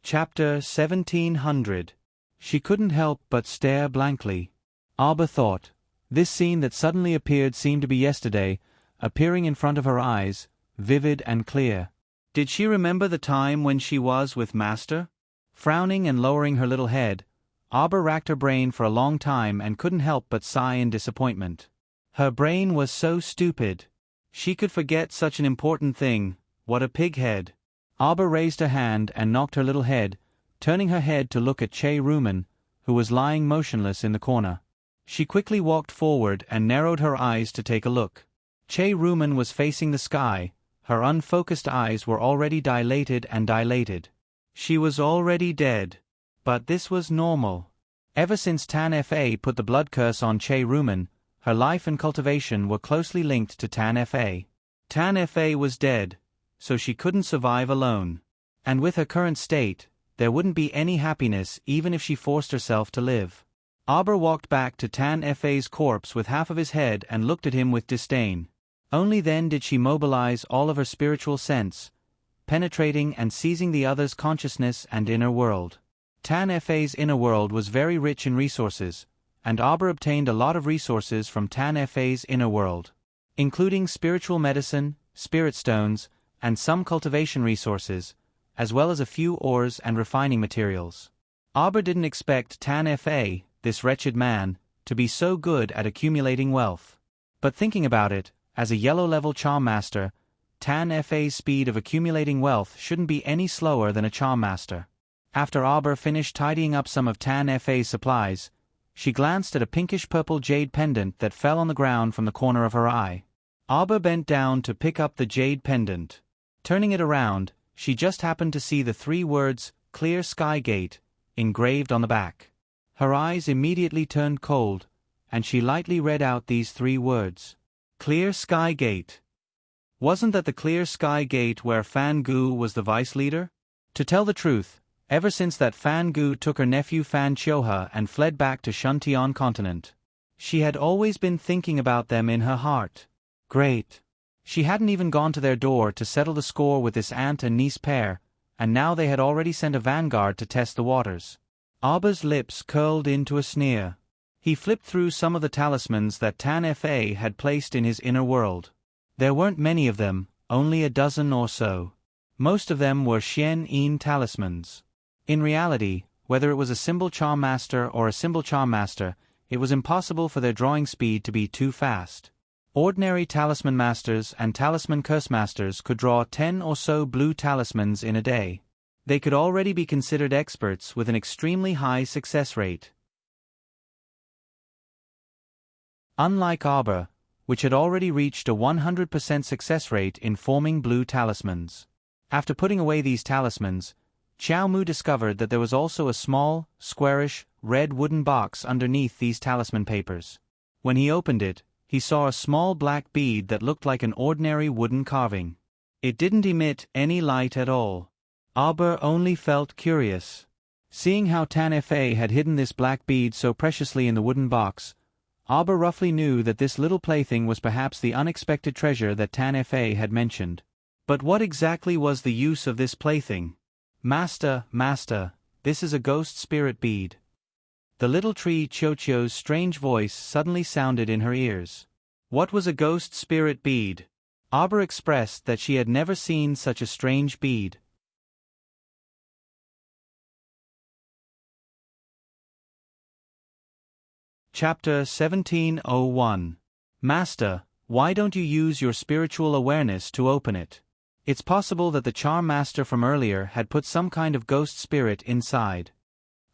Chapter 1700. She couldn't help but stare blankly. Arbor thought. This scene that suddenly appeared seemed to be yesterday, appearing in front of her eyes, vivid and clear. Did she remember the time when she was with Master? Frowning and lowering her little head, Arbor racked her brain for a long time and couldn't help but sigh in disappointment. Her brain was so stupid. She could forget such an important thing. What a pighead. Arbor raised her hand and knocked her little head, turning her head to look at Che Rumen, who was lying motionless in the corner. She quickly walked forward and narrowed her eyes to take a look. Che Rumen was facing the sky. Her unfocused eyes were already dilated and dilated. She was already dead. But this was normal. Ever since Tan Fa put the blood curse on Che Rumen, her life and cultivation were closely linked to Tan Fa. Tan Fa was dead, so she couldn't survive alone. And with her current state, there wouldn't be any happiness even if she forced herself to live. Arbor walked back to Tan Fa's corpse with half of his head and looked at him with disdain. Only then did she mobilize all of her spiritual sense, penetrating and seizing the other's consciousness and inner world. Tan Fa's inner world was very rich in resources, and Arbor obtained a lot of resources from Tan Fa's inner world, including spiritual medicine, spirit stones, and some cultivation resources, as well as a few ores and refining materials. Arbor didn't expect Tan Fa, this wretched man, to be so good at accumulating wealth. But thinking about it, as a yellow-level charm master, Tan Fa's speed of accumulating wealth shouldn't be any slower than a charm master. After Arbor finished tidying up some of Tan Fa's supplies, she glanced at a pinkish-purple jade pendant that fell on the ground from the corner of her eye. Arbor bent down to pick up the jade pendant. Turning it around, she just happened to see the 3 words, "Clear Sky Gate," engraved on the back. Her eyes immediately turned cold, and she lightly read out these 3 words. Clear Sky Gate. Wasn't that the Clear Sky Gate where Fan Gu was the vice leader? To tell the truth, ever since that Fan Gu took her nephew Fan Chioha and fled back to Shuntian continent, she had always been thinking about them in her heart. Great. She hadn't even gone to their door to settle the score with this aunt and niece pair, and now they had already sent a vanguard to test the waters. Arbor's lips curled into a sneer. He flipped through some of the talismans that Tan Fa had placed in his inner world. There weren't many of them, only a dozen or so. Most of them were Xian Yin talismans. In reality, whether it was a symbol charm master or a symbol charm master, it was impossible for their drawing speed to be too fast. Ordinary talisman masters and talisman curse masters could draw 10 or so blue talismans in a day. They could already be considered experts with an extremely high success rate. Unlike Arbor, which had already reached a 100% success rate in forming blue talismans. After putting away these talismans, Xiao Mu discovered that there was also a small, squarish, red wooden box underneath these talisman papers. When he opened it, he saw a small black bead that looked like an ordinary wooden carving. It didn't emit any light at all. Arbor only felt curious. Seeing how Tan Fa had hidden this black bead so preciously in the wooden box, Arbor roughly knew that this little plaything was perhaps the unexpected treasure that Tan Fa had mentioned. But what exactly was the use of this plaything? Master, this is a ghost spirit bead. The little tree Chochio's strange voice suddenly sounded in her ears. What was a ghost spirit bead? Arbor expressed that she had never seen such a strange bead. Chapter 1701. Master, why don't you use your spiritual awareness to open it? It's possible that the charm master from earlier had put some kind of ghost spirit inside.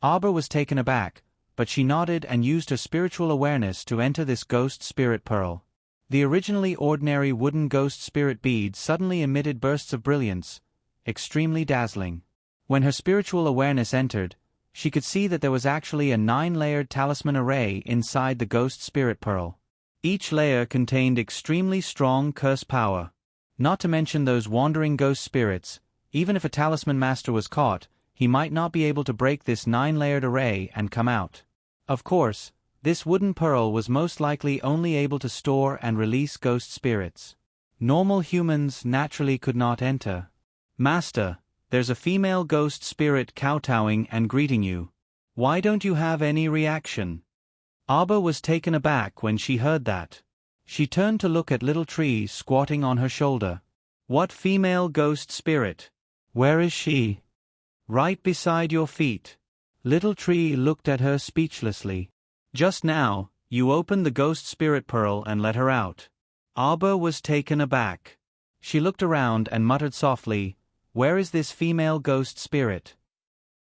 Auber was taken aback, but she nodded and used her spiritual awareness to enter this ghost spirit pearl. The originally ordinary wooden ghost spirit bead suddenly emitted bursts of brilliance, extremely dazzling. When her spiritual awareness entered, she could see that there was actually a 9-layered talisman array inside the ghost spirit pearl. Each layer contained extremely strong curse power. Not to mention those wandering ghost spirits, even if a talisman master was caught, he might not be able to break this 9-layered array and come out. Of course, this wooden pearl was most likely only able to store and release ghost spirits. Normal humans naturally could not enter. Master, there's a female ghost spirit kowtowing and greeting you. Why don't you have any reaction? Auber was taken aback when she heard that. She turned to look at Little Tree squatting on her shoulder. What female ghost spirit? Where is she? Right beside your feet. Little Tree looked at her speechlessly. Just now, you opened the ghost spirit pearl and let her out. Auber was taken aback. She looked around and muttered softly, "Where is this female ghost spirit?"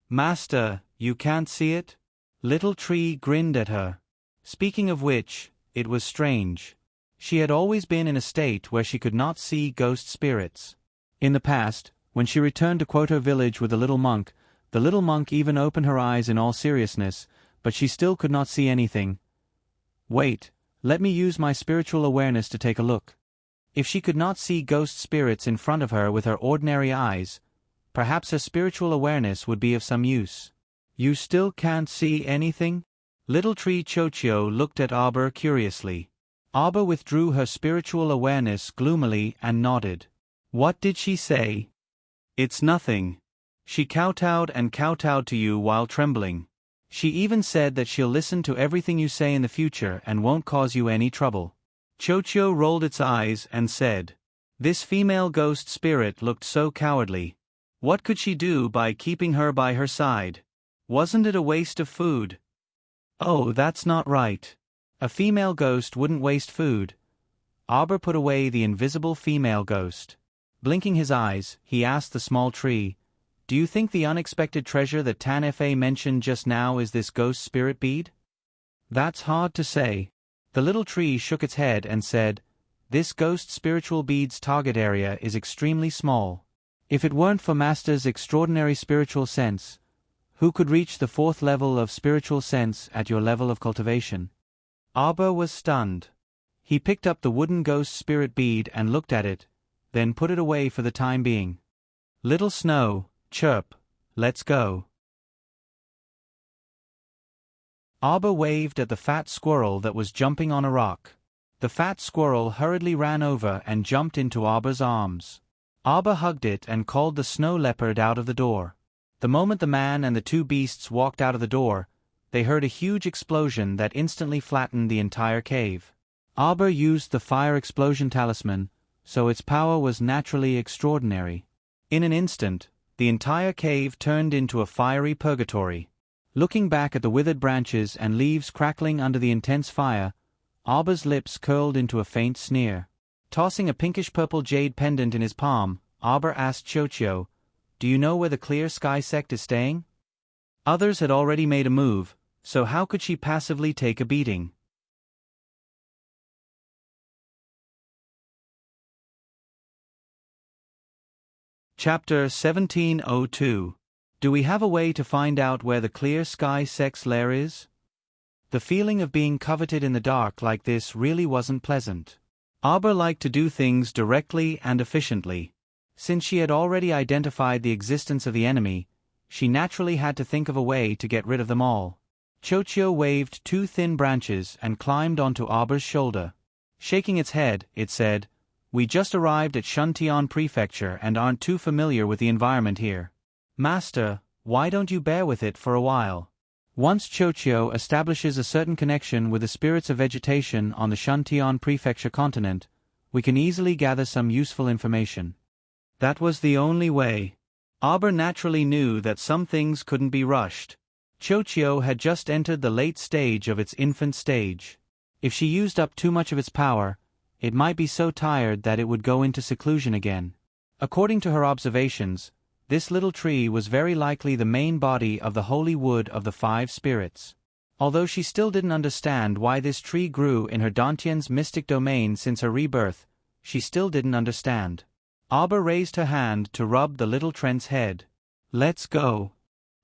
Master, you can't see it? Little Tree grinned at her. Speaking of which, it was strange. She had always been in a state where she could not see ghost spirits. In the past, when she returned to Quoto village with the little monk even opened her eyes in all seriousness, but she still could not see anything. Wait, let me use my spiritual awareness to take a look. If she could not see ghost spirits in front of her with her ordinary eyes, perhaps her spiritual awareness would be of some use. You still can't see anything? Little Tree Chochio looked at Auber curiously. Auber withdrew her spiritual awareness gloomily and nodded. What did she say? It's nothing. She kowtowed and kowtowed to you while trembling. She even said that she'll listen to everything you say in the future and won't cause you any trouble. Chochio rolled its eyes and said, "This female ghost spirit looked so cowardly. What could she do by keeping her by her side? Wasn't it a waste of food?" Oh, that's not right. A female ghost wouldn't waste food. Auber put away the invisible female ghost. Blinking his eyes, he asked the small tree, "Do you think the unexpected treasure that Tan-Fa mentioned just now is this ghost spirit bead?" That's hard to say. The little tree shook its head and said, "This ghost spiritual bead's target area is extremely small. If it weren't for Master's extraordinary spiritual sense, who could reach the 4th level of spiritual sense at your level of cultivation?" Auber was stunned. He picked up the wooden ghost spirit bead and looked at it, then put it away for the time being. Little Snow, chirp, let's go. Auber waved at the fat squirrel that was jumping on a rock. The fat squirrel hurriedly ran over and jumped into Auber's arms. Auber hugged it and called the snow leopard out of the door. The moment the man and the 2 beasts walked out of the door, they heard a huge explosion that instantly flattened the entire cave. Auber used the fire explosion talisman, so its power was naturally extraordinary. In an instant, the entire cave turned into a fiery purgatory. Looking back at the withered branches and leaves crackling under the intense fire, Auber's lips curled into a faint sneer. Tossing a pinkish-purple jade pendant in his palm, Auber asked Chochio, "Do you know where the Clear Sky sect is staying?" Others had already made a move, so how could she passively take a beating? Chapter 1702. Do we have a way to find out where the Clear Sky sect's lair is? The feeling of being coveted in the dark like this really wasn't pleasant. Auber liked to do things directly and efficiently. Since she had already identified the existence of the enemy, she naturally had to think of a way to get rid of them all. Chochio waved 2 thin branches and climbed onto Auber's shoulder. Shaking its head, it said, "We just arrived at Shuntian Prefecture and aren't too familiar with the environment here. Master, why don't you bear with it for a while? Once Chochio establishes a certain connection with the spirits of vegetation on the Shuntian Prefecture continent, we can easily gather some useful information." That was the only way. Auber naturally knew that some things couldn't be rushed. Chochio had just entered the late stage of its infant stage. If she used up too much of its power, it might be so tired that it would go into seclusion again. According to her observations, this little tree was very likely the main body of the holy wood of the 5 spirits. Although she still didn't understand why this tree grew in her Dantian's mystic domain since her rebirth, she still didn't understand. Abba raised her hand to rub the little Trent's head. "Let's go."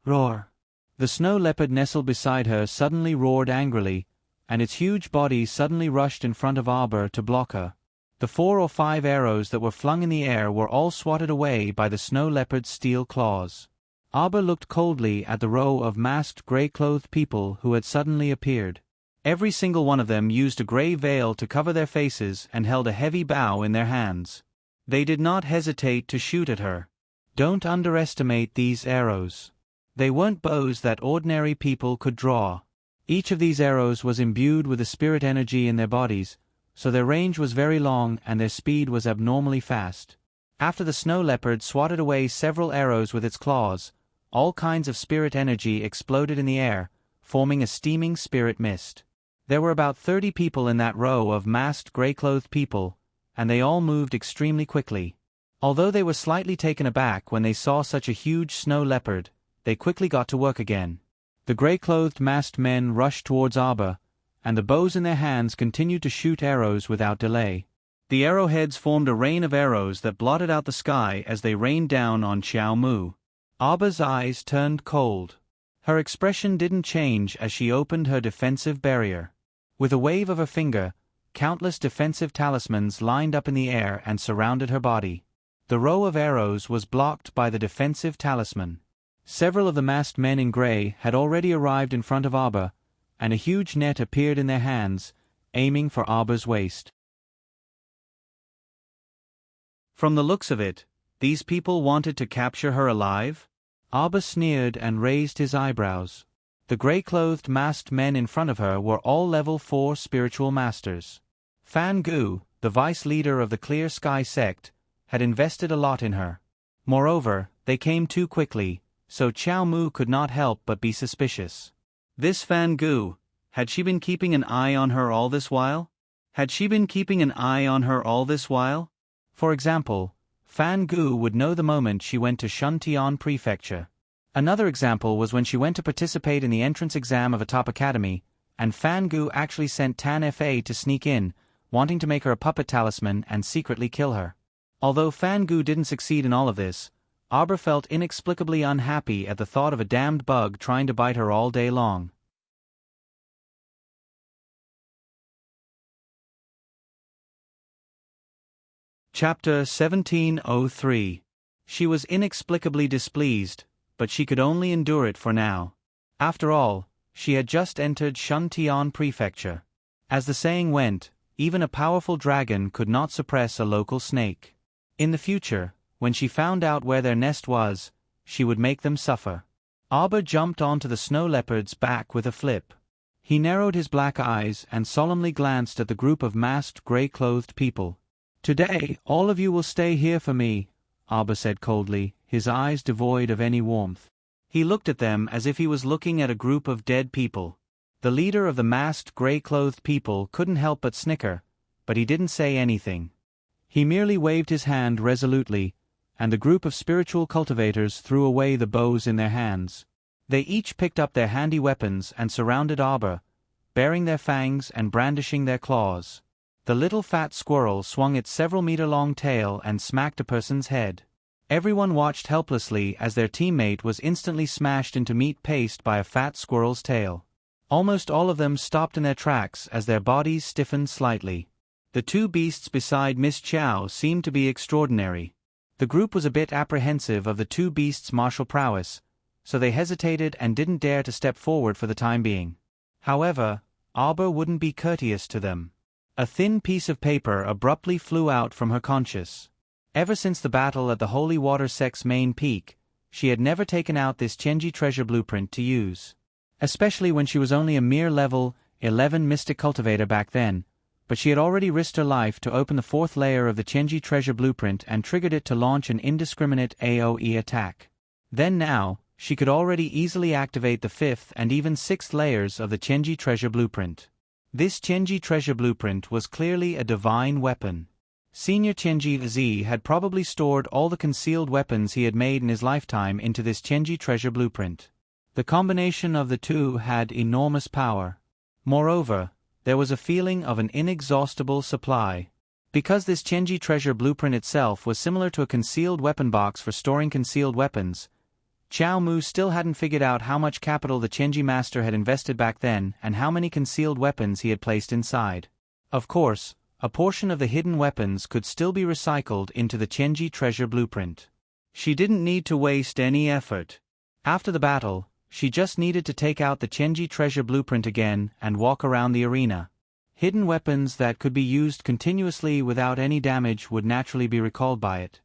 Roar. The snow leopard nestled beside her suddenly roared angrily, and its huge body suddenly rushed in front of Arbor to block her. The 4 or 5 arrows that were flung in the air were all swatted away by the snow leopard's steel claws. Arbor looked coldly at the row of masked gray-clothed people who had suddenly appeared. Every single one of them used a gray veil to cover their faces and held a heavy bow in their hands. They did not hesitate to shoot at her. Don't underestimate these arrows. They weren't bows that ordinary people could draw. Each of these arrows was imbued with the spirit energy in their bodies, so their range was very long and their speed was abnormally fast. After the snow leopard swatted away several arrows with its claws, all kinds of spirit energy exploded in the air, forming a steaming spirit mist. There were about 30 people in that row of masked gray-clothed people, and they all moved extremely quickly. Although they were slightly taken aback when they saw such a huge snow leopard, they quickly got to work again. The gray-clothed masked men rushed towards Arbor, and the bows in their hands continued to shoot arrows without delay. The arrowheads formed a rain of arrows that blotted out the sky as they rained down on Xiao Mu. Arbor's eyes turned cold. Her expression didn't change as she opened her defensive barrier. With a wave of her finger, countless defensive talismans lined up in the air and surrounded her body. The row of arrows was blocked by the defensive talisman. Several of the masked men in gray had already arrived in front of Arbor, and a huge net appeared in their hands, aiming for Arbor's waist. From the looks of it, these people wanted to capture her alive? Arbor sneered and raised his eyebrows. The gray-clothed masked men in front of her were all level 4 spiritual masters. Fan Gu, the vice leader of the Clear Sky sect, had invested a lot in her. Moreover, they came too quickly, so Xiao Mu could not help but be suspicious. This Fan Gu, had she been keeping an eye on her all this while? For example, Fan Gu would know the moment she went to Shuntian Prefecture. Another example was when she went to participate in the entrance exam of a top academy, and Fan Gu actually sent Tan Fa to sneak in, wanting to make her a puppet talisman and secretly kill her. Although Fan Gu didn't succeed in all of this, Arbor felt inexplicably unhappy at the thought of a damned bug trying to bite her all day long. Chapter 1703. She was inexplicably displeased, but she could only endure it for now. After all, she had just entered Shuntian Prefecture. As the saying went, even a powerful dragon could not suppress a local snake. In the future, when she found out where their nest was, she would make them suffer. Arbor jumped onto the snow leopard's back with a flip. He narrowed his black eyes and solemnly glanced at the group of masked gray-clothed people. "Today, all of you will stay here for me," Arbor said coldly, his eyes devoid of any warmth. He looked at them as if he was looking at a group of dead people. The leader of the masked gray-clothed people couldn't help but snicker, but he didn't say anything. He merely waved his hand resolutely, and the group of spiritual cultivators threw away the bows in their hands. They each picked up their handy weapons and surrounded Arbor, baring their fangs and brandishing their claws. The little fat squirrel swung its several-meter-long tail and smacked a person's head. Everyone watched helplessly as their teammate was instantly smashed into meat paste by a fat squirrel's tail. Almost all of them stopped in their tracks as their bodies stiffened slightly. The 2 beasts beside Miss Chow seemed to be extraordinary. The group was a bit apprehensive of the 2 beasts' martial prowess, so they hesitated and didn't dare to step forward for the time being. However, Arbor wouldn't be courteous to them. A thin piece of paper abruptly flew out from her conscience. Ever since the battle at the Holy Water Sect's main peak, she had never taken out this Chenji treasure blueprint to use. Especially when she was only a mere level 11 mystic cultivator back then, but she had already risked her life to open the 4th layer of the Chenji treasure blueprint and triggered it to launch an indiscriminate AoE attack. Then now, she could already easily activate the 5th and even 6th layers of the Chenji treasure blueprint. This Chenji treasure blueprint was clearly a divine weapon. Senior Chenji Z had probably stored all the concealed weapons he had made in his lifetime into this Chenji treasure blueprint. The combination of the two had enormous power. Moreover, there was a feeling of an inexhaustible supply. Because this Chenji treasure blueprint itself was similar to a concealed weapon box for storing concealed weapons, Qiao Mu still hadn't figured out how much capital the Chenji master had invested back then and how many concealed weapons he had placed inside. Of course, a portion of the hidden weapons could still be recycled into the Chenji treasure blueprint. She didn't need to waste any effort. After the battle, she just needed to take out the Chenji treasure blueprint again and walk around the arena. Hidden weapons that could be used continuously without any damage would naturally be recalled by it.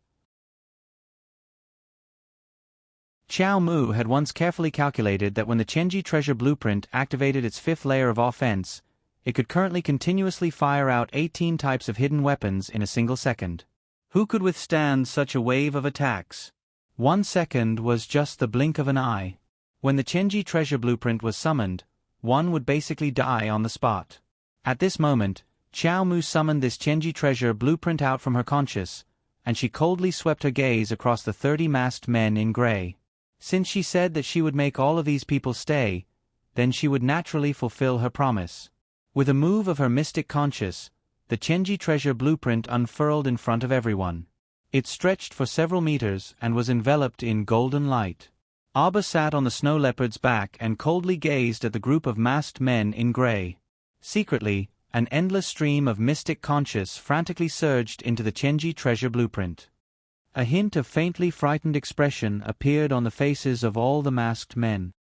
Qiao Mu had once carefully calculated that when the Chenji treasure blueprint activated its fifth layer of offense, it could currently continuously fire out 18 types of hidden weapons in a single second. Who could withstand such a wave of attacks? 1 second was just the blink of an eye. When the Chenji treasure blueprint was summoned, one would basically die on the spot. At this moment, Qiao Mu summoned this Chenji treasure blueprint out from her conscious, and she coldly swept her gaze across the 30 masked men in gray. Since she said that she would make all of these people stay, then she would naturally fulfill her promise. With a move of her mystic conscious, the Chenji treasure blueprint unfurled in front of everyone. It stretched for several meters and was enveloped in golden light. Abba sat on the snow leopard's back and coldly gazed at the group of masked men in gray. Secretly, an endless stream of mystic conscious frantically surged into the Chenji treasure blueprint. A hint of faintly frightened expression appeared on the faces of all the masked men.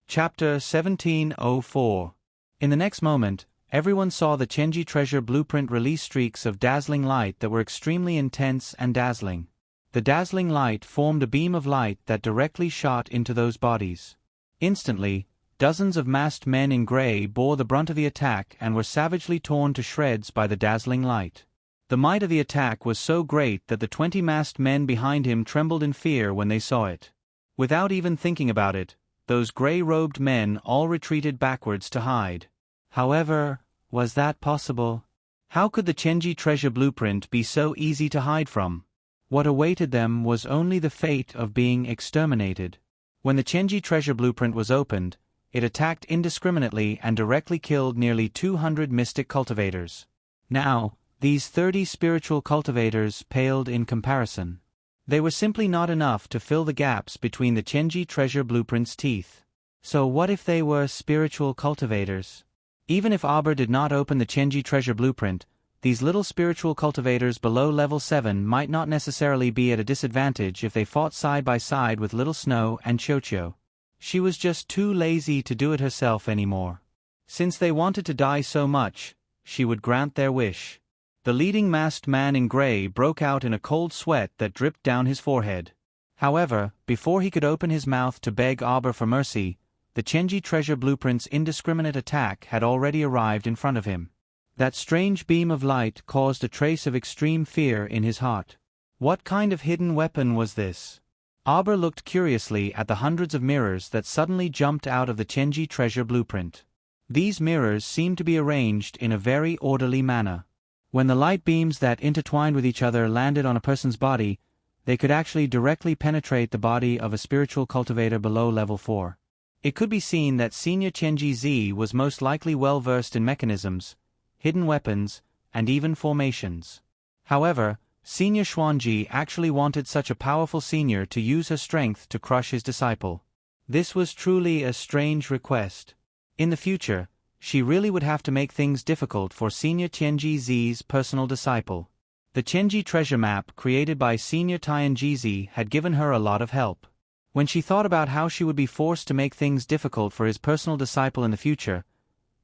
Chapter 1704. In the next moment, everyone saw the Chenji treasure blueprint release streaks of dazzling light that were extremely intense and dazzling. The dazzling light formed a beam of light that directly shot into those bodies. Instantly, dozens of masked men in gray bore the brunt of the attack and were savagely torn to shreds by the dazzling light. The might of the attack was so great that the 20 masked men behind him trembled in fear when they saw it. Without even thinking about it, those gray-robed men all retreated backwards to hide. However, was that possible? How could the Chenji treasure blueprint be so easy to hide from? What awaited them was only the fate of being exterminated. When the Chenji treasure blueprint was opened, it attacked indiscriminately and directly killed nearly 200 mystic cultivators. Now, these 30 spiritual cultivators paled in comparison. They were simply not enough to fill the gaps between the Chenji treasure blueprint's teeth. So what if they were spiritual cultivators? Even if Aber did not open the Chenji treasure blueprint, these little spiritual cultivators below level 7 might not necessarily be at a disadvantage if they fought side by side with Little Snow and Chocho. She was just too lazy to do it herself anymore. Since they wanted to die so much, she would grant their wish. The leading masked man in gray broke out in a cold sweat that dripped down his forehead. However, before he could open his mouth to beg Aber for mercy, the Chenji treasure blueprint's indiscriminate attack had already arrived in front of him. That strange beam of light caused a trace of extreme fear in his heart. What kind of hidden weapon was this? Aber looked curiously at the hundreds of mirrors that suddenly jumped out of the Chenji treasure blueprint. These mirrors seemed to be arranged in a very orderly manner. When the light beams that intertwined with each other landed on a person's body, they could actually directly penetrate the body of a spiritual cultivator below level 4. It could be seen that Senior Chenji Z was most likely well versed in mechanisms, hidden weapons, and even formations. However, Senior Xuanji actually wanted such a powerful senior to use her strength to crush his disciple. This was truly a strange request. In the future, she really would have to make things difficult for Senior Chenji Z's personal disciple. The Chenji treasure map created by Senior Tianji Z had given her a lot of help. When she thought about how she would be forced to make things difficult for his personal disciple in the future,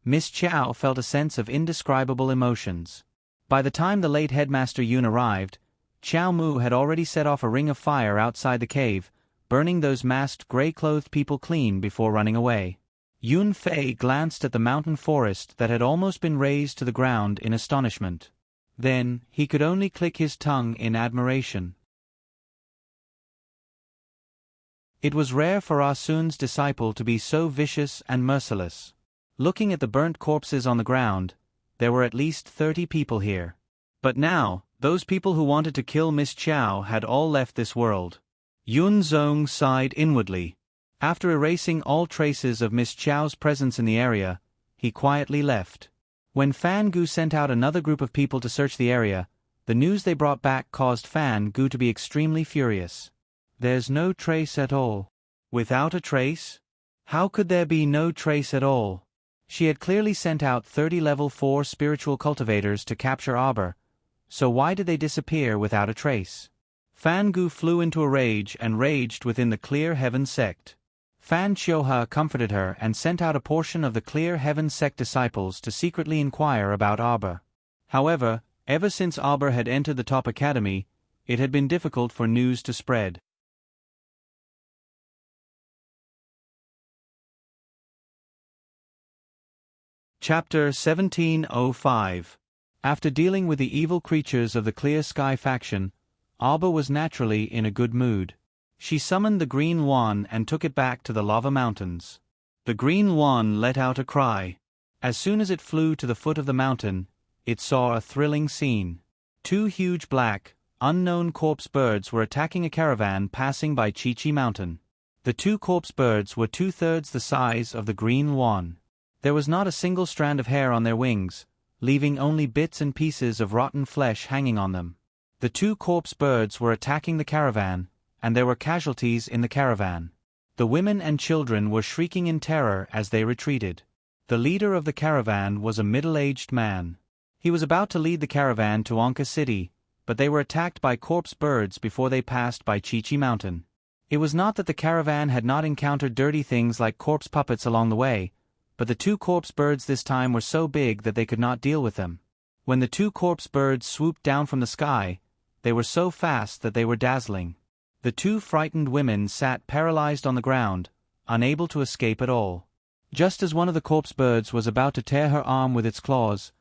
Miss Qiao felt a sense of indescribable emotions. By the time the late headmaster Yun arrived, Qiao Mu had already set off a ring of fire outside the cave, burning those masked gray-clothed people clean before running away. Yun Fei glanced at the mountain forest that had almost been razed to the ground in astonishment. Then, he could only click his tongue in admiration. It was rare for Ah Sun's disciple to be so vicious and merciless. Looking at the burnt corpses on the ground, there were at least 30 people here. But now, those people who wanted to kill Miss Chow had all left this world. Yun Zong sighed inwardly. After erasing all traces of Miss Chow's presence in the area, he quietly left. When Fan Gu sent out another group of people to search the area, the news they brought back caused Fan Gu to be extremely furious. There's no trace at all. Without a trace? How could there be no trace at all? She had clearly sent out 30 level 4 spiritual cultivators to capture Arbor, so why did they disappear without a trace? Fan Gu flew into a rage and raged within the Clear Heaven sect. Fan Chioha comforted her and sent out a portion of the Clear Heaven sect disciples to secretly inquire about Arbor. However, ever since Arbor had entered the top academy, it had been difficult for news to spread. Chapter 1705. After dealing with the evil creatures of the Clear Sky faction, Arbor was naturally in a good mood. She summoned the Green Yuan and took it back to the lava mountains. The Green Yuan let out a cry. As soon as it flew to the foot of the mountain, it saw a thrilling scene. 2 huge black, unknown corpse birds were attacking a caravan passing by Chi-Chi Mountain. The 2 corpse birds were 2/3 the size of the Green Yuan. There was not a single strand of hair on their wings, leaving only bits and pieces of rotten flesh hanging on them. The 2 corpse birds were attacking the caravan, and there were casualties in the caravan. The women and children were shrieking in terror as they retreated. The leader of the caravan was a middle-aged man. He was about to lead the caravan to Anka City, but they were attacked by corpse birds before they passed by Chi-Chi Mountain. It was not that the caravan had not encountered dirty things like corpse puppets along the way, but the 2 corpse birds this time were so big that they could not deal with them. When the 2 corpse birds swooped down from the sky, they were so fast that they were dazzling. The 2 frightened women sat paralyzed on the ground, unable to escape at all. Just as one of the corpse birds was about to tear her arm with its claws,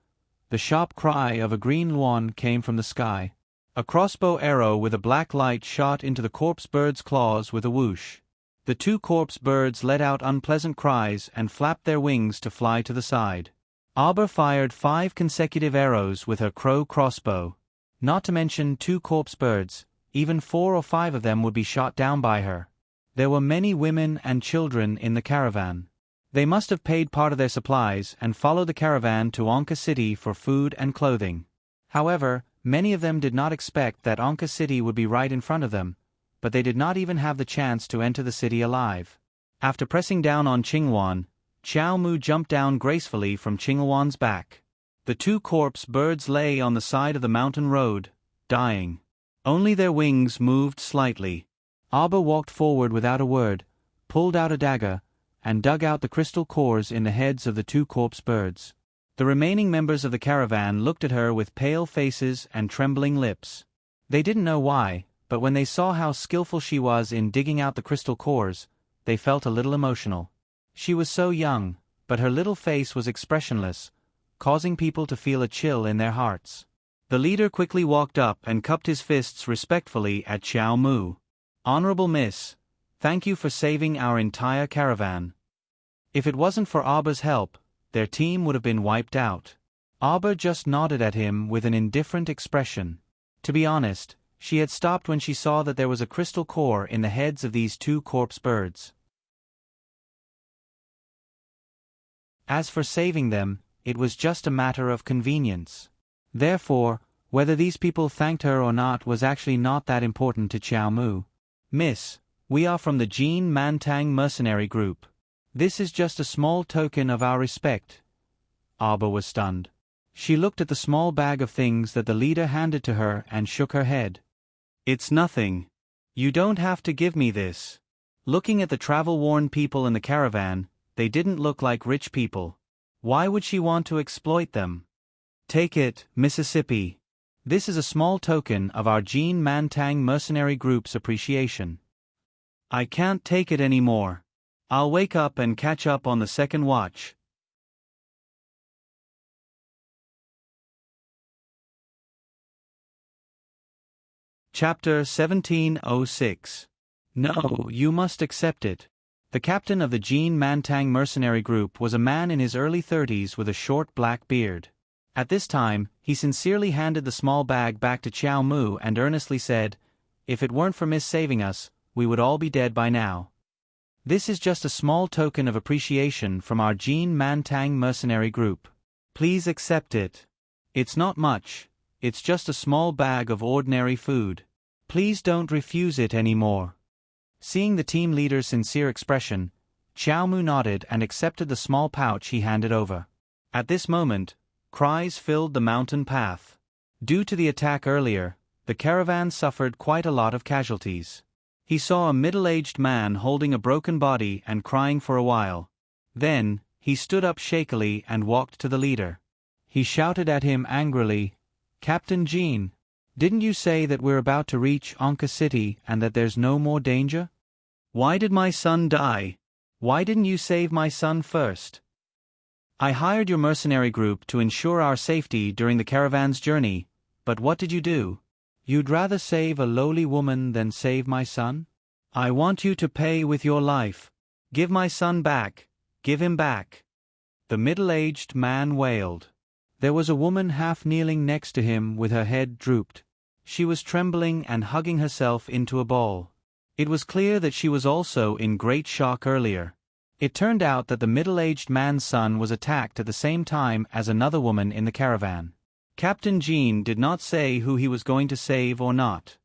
the sharp cry of a Green Yuan came from the sky. A crossbow arrow with a black light shot into the corpse bird's claws with a whoosh. The 2 corpse birds let out unpleasant cries and flapped their wings to fly to the side. Arbor fired 5 consecutive arrows with her crow crossbow. Not to mention 2 corpse birds, even 4 or 5 of them would be shot down by her. There were many women and children in the caravan. They must have paid part of their supplies and followed the caravan to Anka City for food and clothing. However, many of them did not expect that Anka City would be right in front of them, but they did not even have the chance to enter the city alive. After pressing down on Qinghuan, Xiao Mu jumped down gracefully from Qinghuan's back. The 2 corpse birds lay on the side of the mountain road, dying. Only their wings moved slightly. Arbor walked forward without a word, pulled out a dagger, and dug out the crystal cores in the heads of the 2 corpse birds. The remaining members of the caravan looked at her with pale faces and trembling lips. They didn't know why, but when they saw how skillful she was in digging out the crystal cores, they felt a little emotional. She was so young, but her little face was expressionless, causing people to feel a chill in their hearts. The leader quickly walked up and cupped his fists respectfully at Xiao Mu. "Honorable Miss, thank you for saving our entire caravan. If it wasn't for Arbor's help, their team would have been wiped out." Arbor just nodded at him with an indifferent expression. To be honest, she had stopped when she saw that there was a crystal core in the heads of these 2 corpse birds. As for saving them, it was just a matter of convenience. Therefore, whether these people thanked her or not was actually not that important to Xiao Mu. "Miss, we are from the Jin Mantang mercenary group. This is just a small token of our respect." Arbor was stunned. She looked at the small bag of things that the leader handed to her and shook her head. "It's nothing. You don't have to give me this." Looking at the travel-worn people in the caravan, they didn't look like rich people. Why would she want to exploit them? "Take it, Mississippi. This is a small token of our Jin Mantang mercenary group's appreciation." "I can't take it anymore. I'll wake up and catch up on the second watch." Chapter 1706. "No, you must accept it. The captain of the Jin Mantang mercenary group was a man in his early 30s with a short black beard. At this time, he sincerely handed the small bag back to Qiao Mu and earnestly said, "If it weren't for Miss saving us, we would all be dead by now. This is just a small token of appreciation from our Jin Mantang mercenary group. Please accept it. It's not much, it's just a small bag of ordinary food. Please don't refuse it anymore." Seeing the team leader's sincere expression, Qiao Mu nodded and accepted the small pouch he handed over. At this moment, cries filled the mountain path. Due to the attack earlier, the caravan suffered quite a lot of casualties. He saw a middle-aged man holding a broken body and crying for a while. Then, he stood up shakily and walked to the leader. He shouted at him angrily, "Captain Jin, didn't you say that we're about to reach Anka City and that there's no more danger? Why did my son die? Why didn't you save my son first? I hired your mercenary group to ensure our safety during the caravan's journey, but what did you do? You'd rather save a lowly woman than save my son? I want you to pay with your life. Give my son back. Give him back." The middle-aged man wailed. There was a woman half kneeling next to him with her head drooped. She was trembling and hugging herself into a ball. It was clear that she was also in great shock earlier. It turned out that the middle-aged man's son was attacked at the same time as another woman in the caravan. Captain Jin did not say who he was going to save or not.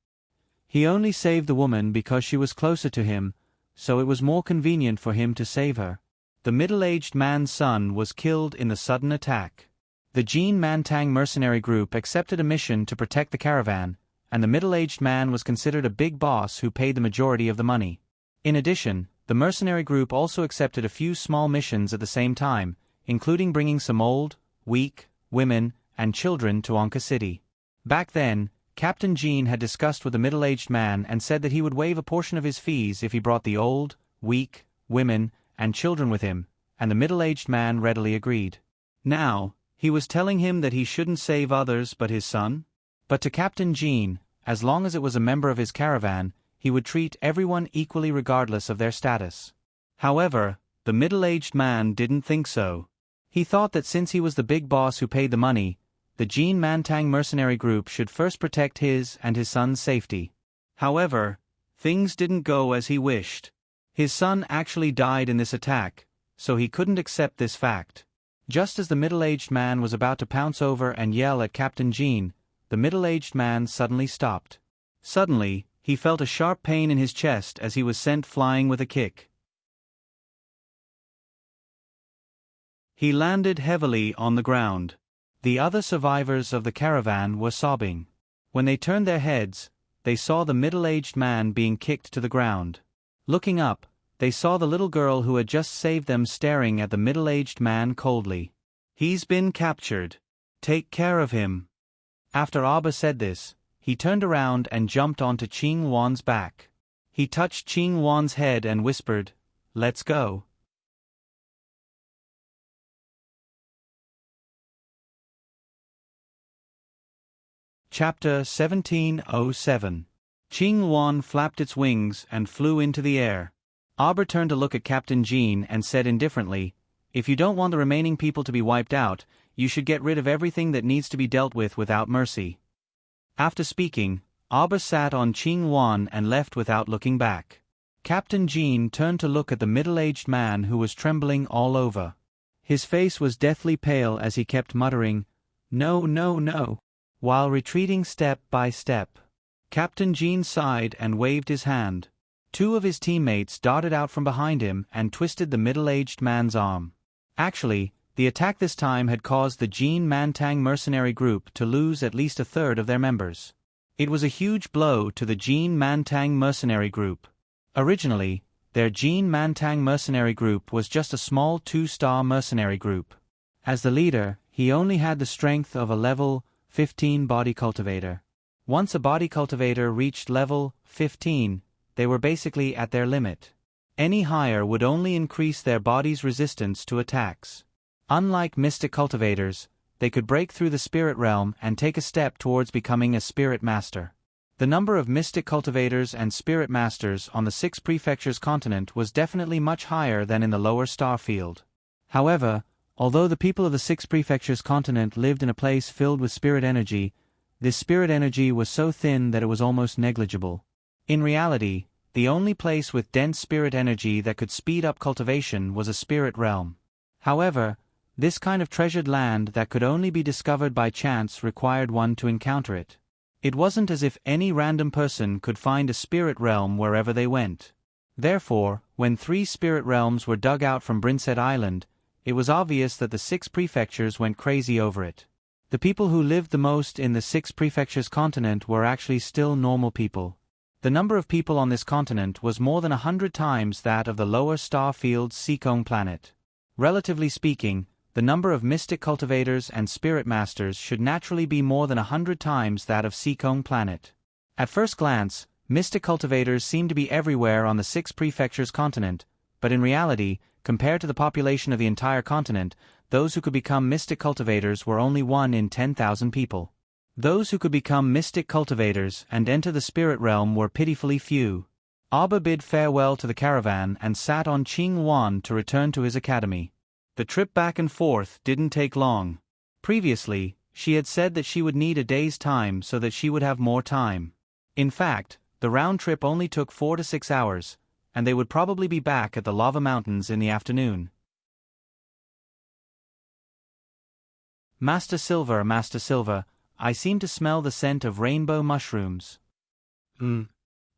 He only saved the woman because she was closer to him, so it was more convenient for him to save her. The middle-aged man's son was killed in the sudden attack. The Jin Mantang mercenary group accepted a mission to protect the caravan, and the middle-aged man was considered a big boss who paid the majority of the money. In addition, the mercenary group also accepted a few small missions at the same time, including bringing some old, weak, women, and children to Anka City. Back then, Captain Jin had discussed with the middle-aged man and said that he would waive a portion of his fees if he brought the old, weak, women, and children with him, and the middle-aged man readily agreed. Now, he was telling him that he shouldn't save others but his son? But to Captain Jin, as long as it was a member of his caravan, he would treat everyone equally regardless of their status. However, the middle-aged man didn't think so. He thought that since he was the big boss who paid the money, the Jin Mantang mercenary group should first protect his and his son's safety. However, things didn't go as he wished. His son actually died in this attack, so he couldn't accept this fact. Just as the middle-aged man was about to pounce over and yell at Captain Jin, the middle-aged man suddenly stopped. Suddenly, he felt a sharp pain in his chest as he was sent flying with a kick. He landed heavily on the ground. The other survivors of the caravan were sobbing. When they turned their heads, they saw the middle-aged man being kicked to the ground. Looking up, they saw the little girl who had just saved them staring at the middle-aged man coldly. "He's been captured. Take care of him." After Abba said this, he turned around and jumped onto Qing Wan's back. He touched Qing Wan's head and whispered, "Let's go." Chapter 1707. Qing Wan flapped its wings and flew into the air. Abba turned to look at Captain Jin and said indifferently, "If you don't want the remaining people to be wiped out, you should get rid of everything that needs to be dealt with without mercy." After speaking, Abba sat on Qing Wan and left without looking back. Captain Jin turned to look at the middle-aged man who was trembling all over. His face was deathly pale as he kept muttering, "No, no, no," while retreating step by step. Captain Jin sighed and waved his hand. Two of his teammates darted out from behind him and twisted the middle-aged man's arm. Actually, the attack this time had caused the Jin Mantang mercenary group to lose at least a third of their members. It was a huge blow to the Jin Mantang mercenary group. Originally, their Jin Mantang mercenary group was just a small 2-star mercenary group. As the leader, he only had the strength of a level 15 body cultivator. Once a body cultivator reached level 15, they were basically at their limit. Any higher would only increase their body's resistance to attacks. Unlike mystic cultivators, they could break through the spirit realm and take a step towards becoming a spirit master. The number of mystic cultivators and spirit masters on the 6 prefectures continent was definitely much higher than in the lower star field. However, although the people of the 6 prefectures continent lived in a place filled with spirit energy, this spirit energy was so thin that it was almost negligible. In reality, the only place with dense spirit energy that could speed up cultivation was a spirit realm. However, this kind of treasured land that could only be discovered by chance required one to encounter it. It wasn't as if any random person could find a spirit realm wherever they went. Therefore, when 3 spirit realms were dug out from Brinset Island, it was obvious that the 6 prefectures went crazy over it. The people who lived the most in the 6 prefectures continent were actually still normal people. The number of people on this continent was more than 100 times that of the lower star field's Seekong planet. Relatively speaking, the number of mystic cultivators and spirit masters should naturally be more than 100 times that of Seekong planet. At first glance, mystic cultivators seem to be everywhere on the 6 prefectures continent, but in reality, compared to the population of the entire continent, those who could become mystic cultivators were only 1 in 10,000 people. Those who could become mystic cultivators and enter the spirit realm were pitifully few. Abba bid farewell to the caravan and sat on Qing Wan to return to his academy. The trip back and forth didn't take long. Previously, she had said that she would need a day's time so that she would have more time. In fact, the round trip only took 4 to 6 hours, and they would probably be back at the lava mountains in the afternoon. Master Silver, I seem to smell the scent of rainbow mushrooms.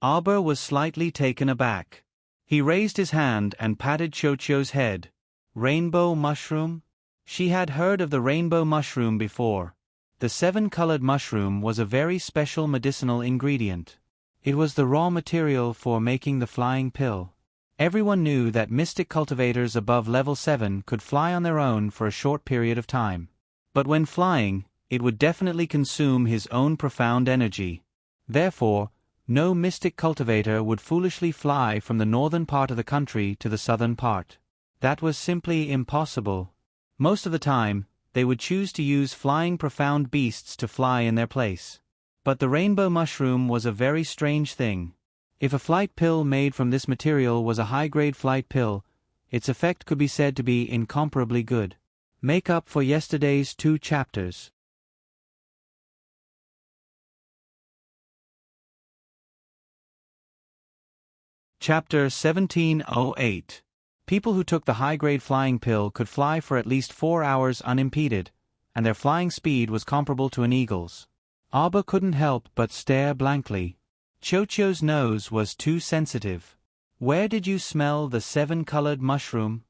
Abba was slightly taken aback. He raised his hand and patted Chocho's head. Rainbow mushroom? She had heard of the rainbow mushroom before. The 7-colored mushroom was a very special medicinal ingredient. It was the raw material for making the flying pill. Everyone knew that mystic cultivators above level 7 could fly on their own for a short period of time. But when flying, it would definitely consume his own profound energy. Therefore, no mystic cultivator would foolishly fly from the northern part of the country to the southern part. That was simply impossible. Most of the time, they would choose to use flying profound beasts to fly in their place. But the rainbow mushroom was a very strange thing. If a flight pill made from this material was a high-grade flight pill, its effect could be said to be incomparably good. Make up for yesterday's 2 chapters. Chapter 1708. People who took the high-grade flying pill could fly for at least 4 hours unimpeded, and their flying speed was comparable to an eagle's. Abba couldn't help but stare blankly. Chocho's nose was too sensitive. Where did you smell the 7-colored mushroom?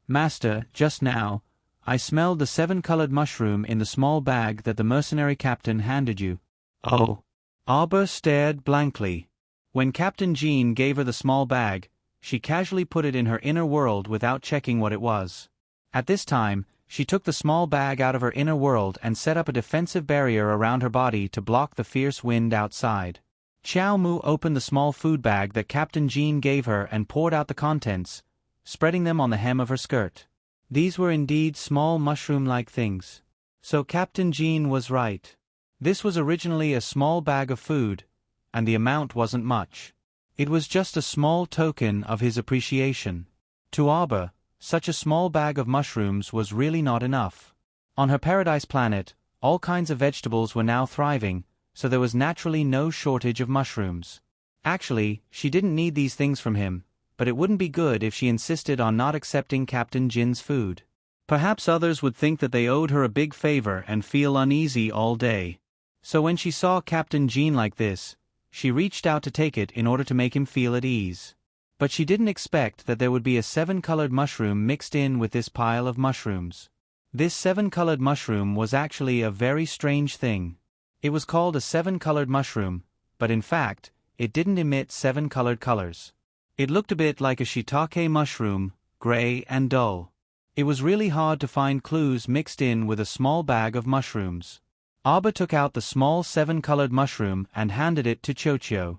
Master, just now, I smelled the 7-colored mushroom in the small bag that the mercenary captain handed you. Oh. Abba stared blankly. When Captain Jean gave her the small bag, she casually put it in her inner world without checking what it was. At this time, she took the small bag out of her inner world and set up a defensive barrier around her body to block the fierce wind outside. Xiao Mu opened the small food bag that Captain Jean gave her and poured out the contents, spreading them on the hem of her skirt. These were indeed small mushroom-like things. So Captain Jean was right. This was originally a small bag of food, and the amount wasn't much. It was just a small token of his appreciation. To Abba, such a small bag of mushrooms was really not enough. On her paradise planet, all kinds of vegetables were now thriving, so there was naturally no shortage of mushrooms. Actually, she didn't need these things from him, but it wouldn't be good if she insisted on not accepting Captain Jin's food. Perhaps others would think that they owed her a big favor and feel uneasy all day. So when she saw Captain Jean like this, she reached out to take it in order to make him feel at ease. But she didn't expect that there would be a 7-colored mushroom mixed in with this pile of mushrooms. This 7-colored mushroom was actually a very strange thing. It was called a 7-colored mushroom, but in fact, it didn't emit 7 colored colors. It looked a bit like a shiitake mushroom, gray and dull. It was really hard to find clues mixed in with a small bag of mushrooms. Abba took out the small 7-colored mushroom and handed it to Chocho.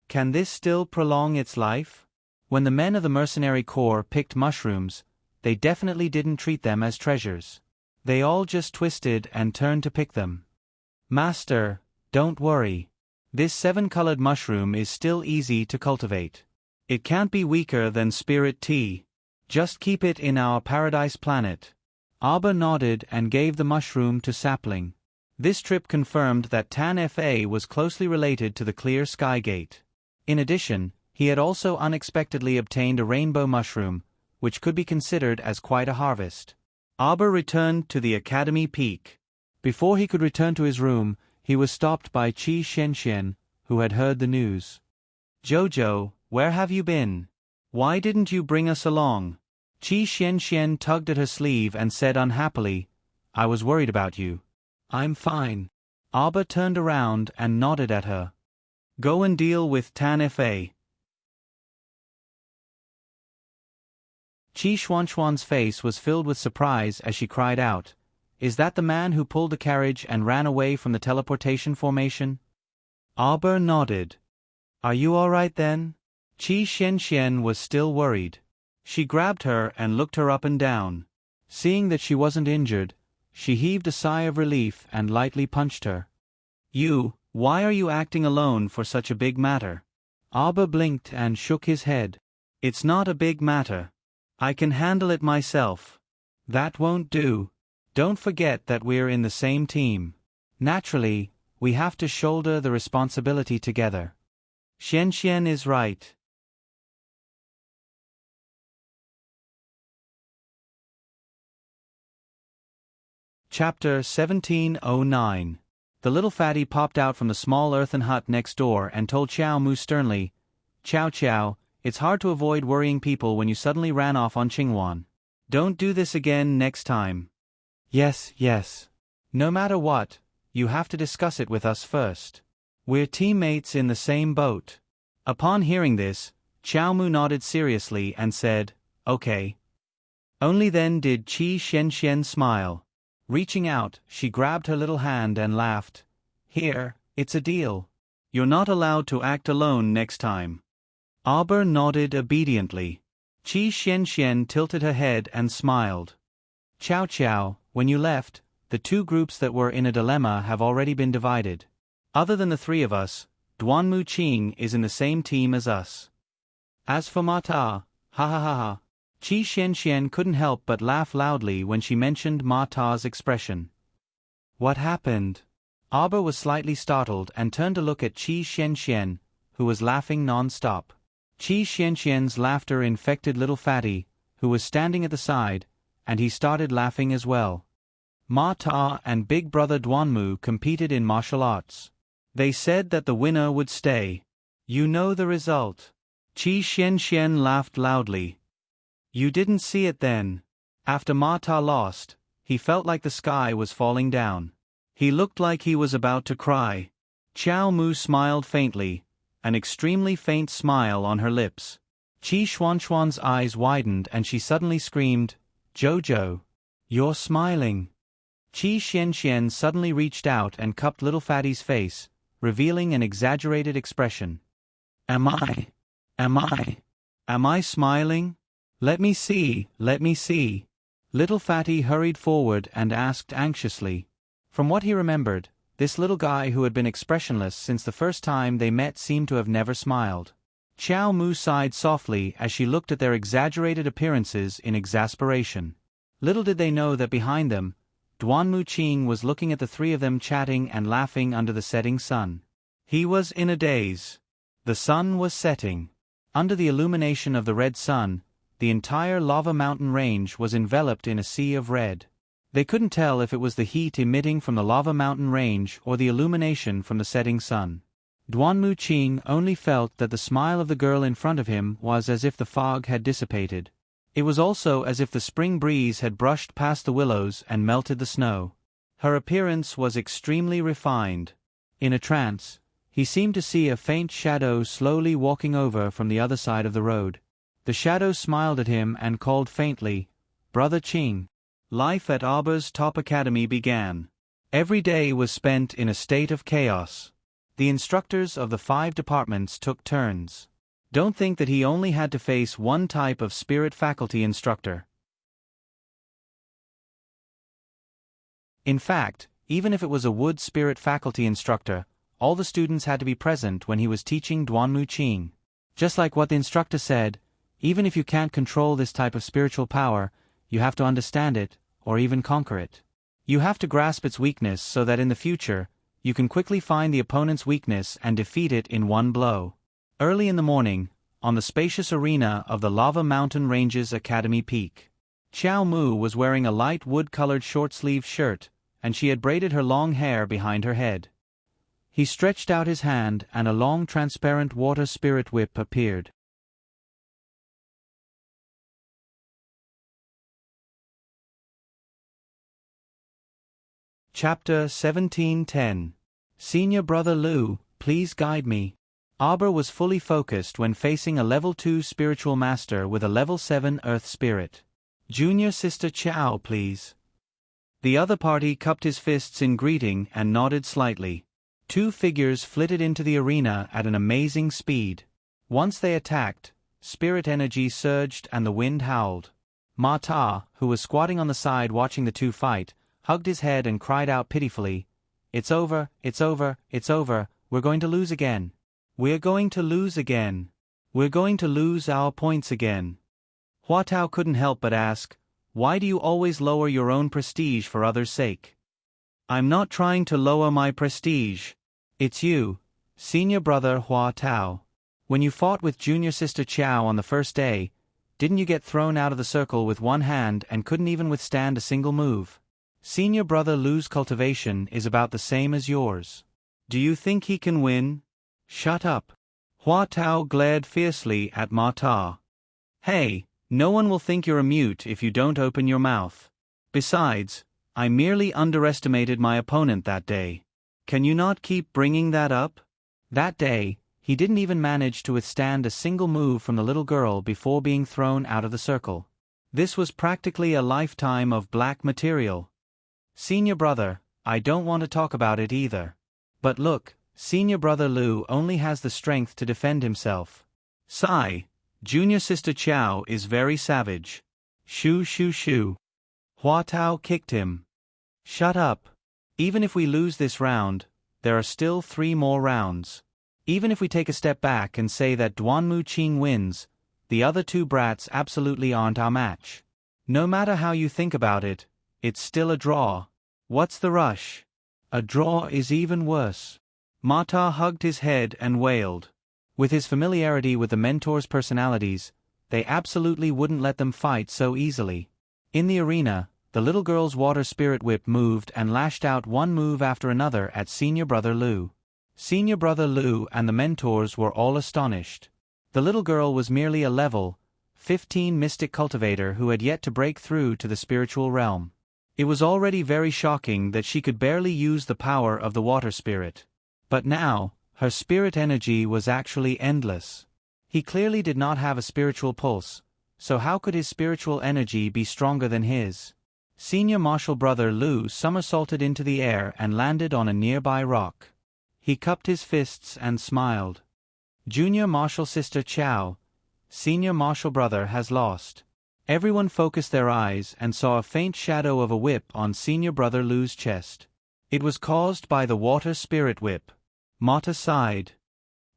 Can this still prolong its life? When the men of the mercenary corps picked mushrooms, they definitely didn't treat them as treasures. They all just twisted and turned to pick them. Master, don't worry. This 7-colored mushroom is still easy to cultivate. It can't be weaker than spirit tea. Just keep it in our paradise planet. Arbor nodded and gave the mushroom to Sapling. This trip confirmed that Tan Fa was closely related to the clear sky gate. In addition, he had also unexpectedly obtained a rainbow mushroom, which could be considered as quite a harvest. Arbor returned to the academy peak. Before he could return to his room, he was stopped by Qi Xianxian, who had heard the news. "Jojo, where have you been? Why didn't you bring us along?" Qi Xianxian tugged at her sleeve and said unhappily, "I was worried about you." "I'm fine." Arbor turned around and nodded at her. "Go and deal with Tan Fa." Qi Xuanxuan's face was filled with surprise as she cried out, "Is that the man who pulled the carriage and ran away from the teleportation formation?" Arbor nodded. "Are you all right then?" Qi Xianxian was still worried. She grabbed her and looked her up and down. Seeing that she wasn't injured, she heaved a sigh of relief and lightly punched her. Why are you acting alone for such a big matter?" Arbor blinked and shook his head. "It's not a big matter. I can handle it myself." "That won't do. Don't forget that we're in the same team. Naturally, we have to shoulder the responsibility together." Xianxian is right. Chapter 1709. The little fatty popped out from the small earthen hut next door and told Xiao Mu sternly, "Chow Chow, it's hard to avoid worrying people when you suddenly ran off on Qingwan. Don't do this again next time." Yes. No matter what, you have to discuss it with us first. We're teammates in the same boat." Upon hearing this, Xiao Mu nodded seriously and said, "Okay." Only then did Qi Xianxian smile. Reaching out, she grabbed her little hand and laughed. "Here, it's a deal. You're not allowed to act alone next time." Arbor nodded obediently. Qi Xianxian tilted her head and smiled. "Chow Chow, when you left, the two groups that were in a dilemma have already been divided. Other than the three of us, Duanmu Qing is in the same team as us. As for Ma Ta, ha ha ha ha." Qi Xianxian couldn't help but laugh loudly when she mentioned Ma Ta's expression. "What happened?" Arbor was slightly startled and turned to look at Qi Xianxian, who was laughing non-stop. Qi Xianxian's laughter infected little fatty, who was standing at the side, and he started laughing as well. Ma Ta and big brother Duanmu competed in martial arts. They said that the winner would stay. You know the result. Qi Xianxian laughed loudly. "You didn't see it then." After Ma Ta lost, he felt like the sky was falling down. He looked like he was about to cry. Xiao Mu smiled faintly, an extremely faint smile on her lips. Qi Xuanxuan's eyes widened and she suddenly screamed, "Jojo! You're smiling!" Qi Xianxian suddenly reached out and cupped little fatty's face, revealing an exaggerated expression. Am I smiling? Let me see. Little fatty hurried forward and asked anxiously. From what he remembered, this little guy who had been expressionless since the first time they met seemed to have never smiled. Xiao Mu sighed softly as she looked at their exaggerated appearances in exasperation. Little did they know that behind them, Duanmu Qing was looking at the three of them chatting and laughing under the setting sun. He was in a daze. The sun was setting. Under the illumination of the red sun, the entire lava mountain range was enveloped in a sea of red. They couldn't tell if it was the heat emitting from the lava mountain range or the illumination from the setting sun. Duanmu Qing only felt that the smile of the girl in front of him was as if the fog had dissipated. It was also as if the spring breeze had brushed past the willows and melted the snow. Her appearance was extremely refined. In a trance, he seemed to see a faint shadow slowly walking over from the other side of the road. The shadow smiled at him and called faintly, "Brother Qing." Life at Arbor's top academy began. Every day was spent in a state of chaos. The instructors of the 5 departments took turns. Don't think that he only had to face one type of spirit faculty instructor. In fact, even if it was a wood spirit faculty instructor, all the students had to be present when he was teaching Duanmu Qing. Just like what the instructor said, even if you can't control this type of spiritual power, you have to understand it, or even conquer it. You have to grasp its weakness so that in the future, you can quickly find the opponent's weakness and defeat it in one blow. Early in the morning, on the spacious arena of the Lava Mountain Ranges Academy Peak, Xiao Mu was wearing a light wood-colored short-sleeved shirt, and she had braided her long hair behind her head. He stretched out his hand and a long transparent water spirit whip appeared. Chapter 17:10. Senior Brother Lu, please guide me. Aber was fully focused when facing a level 2 spiritual master with a level 7 earth spirit. Junior Sister Chao, please. The other party cupped his fists in greeting and nodded slightly. Two figures flitted into the arena at an amazing speed. Once they attacked, spirit energy surged and the wind howled. Ma Ta, who was squatting on the side watching the two fight, hugged his head and cried out pitifully, "It's over, it's over, it's over, we're going to lose again. We're going to lose again. We're going to lose our points again." Hua Tao couldn't help but ask, "Why do you always lower your own prestige for others' sake?" "I'm not trying to lower my prestige. It's you, Senior Brother Hua Tao. When you fought with Junior Sister Chao on the first day, didn't you get thrown out of the circle with one hand and couldn't even withstand a single move? Senior Brother Lu's cultivation is about the same as yours. Do you think he can win?" "Shut up." Hua Tao glared fiercely at Ma Ta. "Hey, no one will think you're a mute if you don't open your mouth. Besides, I merely underestimated my opponent that day. Can you not keep bringing that up?" That day, he didn't even manage to withstand a single move from the little girl before being thrown out of the circle. This was practically a lifetime of black material. "Senior Brother, I don't want to talk about it either. But look, Senior Brother Lu only has the strength to defend himself. Sigh, Junior Sister Chao is very savage. Shoo shoo shoo." Hua Tao kicked him. "Shut up. Even if we lose this round, there are still 3 more rounds. Even if we take a step back and say that Duanmu Qing wins, the other 2 brats absolutely aren't our match. No matter how you think about it, it's still a draw. What's the rush? A draw is even worse." Ma Ta hugged his head and wailed. With his familiarity with the mentor's personalities, they absolutely wouldn't let them fight so easily. In the arena, the little girl's water spirit whip moved and lashed out one move after another at Senior Brother Lu. Senior Brother Lu and the mentors were all astonished. The little girl was merely a level 15 mystic cultivator who had yet to break through to the spiritual realm. It was already very shocking that she could barely use the power of the water spirit. But now, her spirit energy was actually endless. He clearly did not have a spiritual pulse, so how could his spiritual energy be stronger than his? Senior Martial Brother Lu somersaulted into the air and landed on a nearby rock. He cupped his fists and smiled. "Junior Martial Sister Chao, Senior Martial Brother has lost." Everyone focused their eyes and saw a faint shadow of a whip on Senior Brother Lu's chest. It was caused by the water spirit whip. Mata sighed.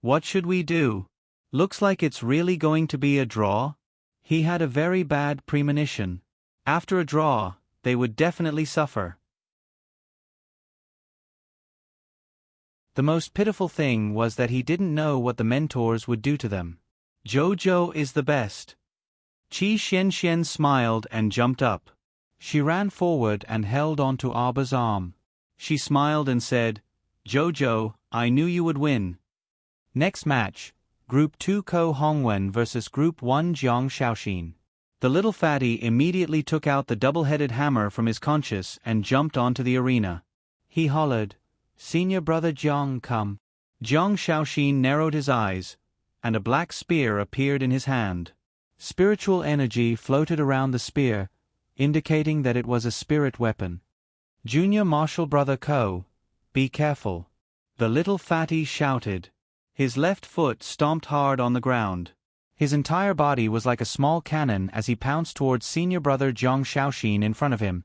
"What should we do? Looks like it's really going to be a draw." He had a very bad premonition. After a draw, they would definitely suffer. The most pitiful thing was that he didn't know what the mentors would do to them. "Jojo is the best." Qi Xianxian smiled and jumped up. She ran forward and held onto Aba's arm. She smiled and said, "Jojo, I knew you would win." Next match, Group 2 Ko Hongwen vs Group 1 Jiang Shaoxin. The little fatty immediately took out the double-headed hammer from his conscience and jumped onto the arena. He hollered, "Senior Brother Jiang, come." Jiang Shaoxin narrowed his eyes, and a black spear appeared in his hand. Spiritual energy floated around the spear, indicating that it was a spirit weapon. "Junior Martial Brother Ko, be careful," the little fatty shouted. His left foot stomped hard on the ground. His entire body was like a small cannon as he pounced towards Senior Brother Jiang Shaoxin in front of him.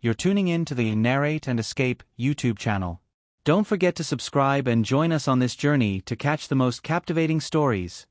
You're tuning in to the Narrate and Escape YouTube channel. Don't forget to subscribe and join us on this journey to catch the most captivating stories.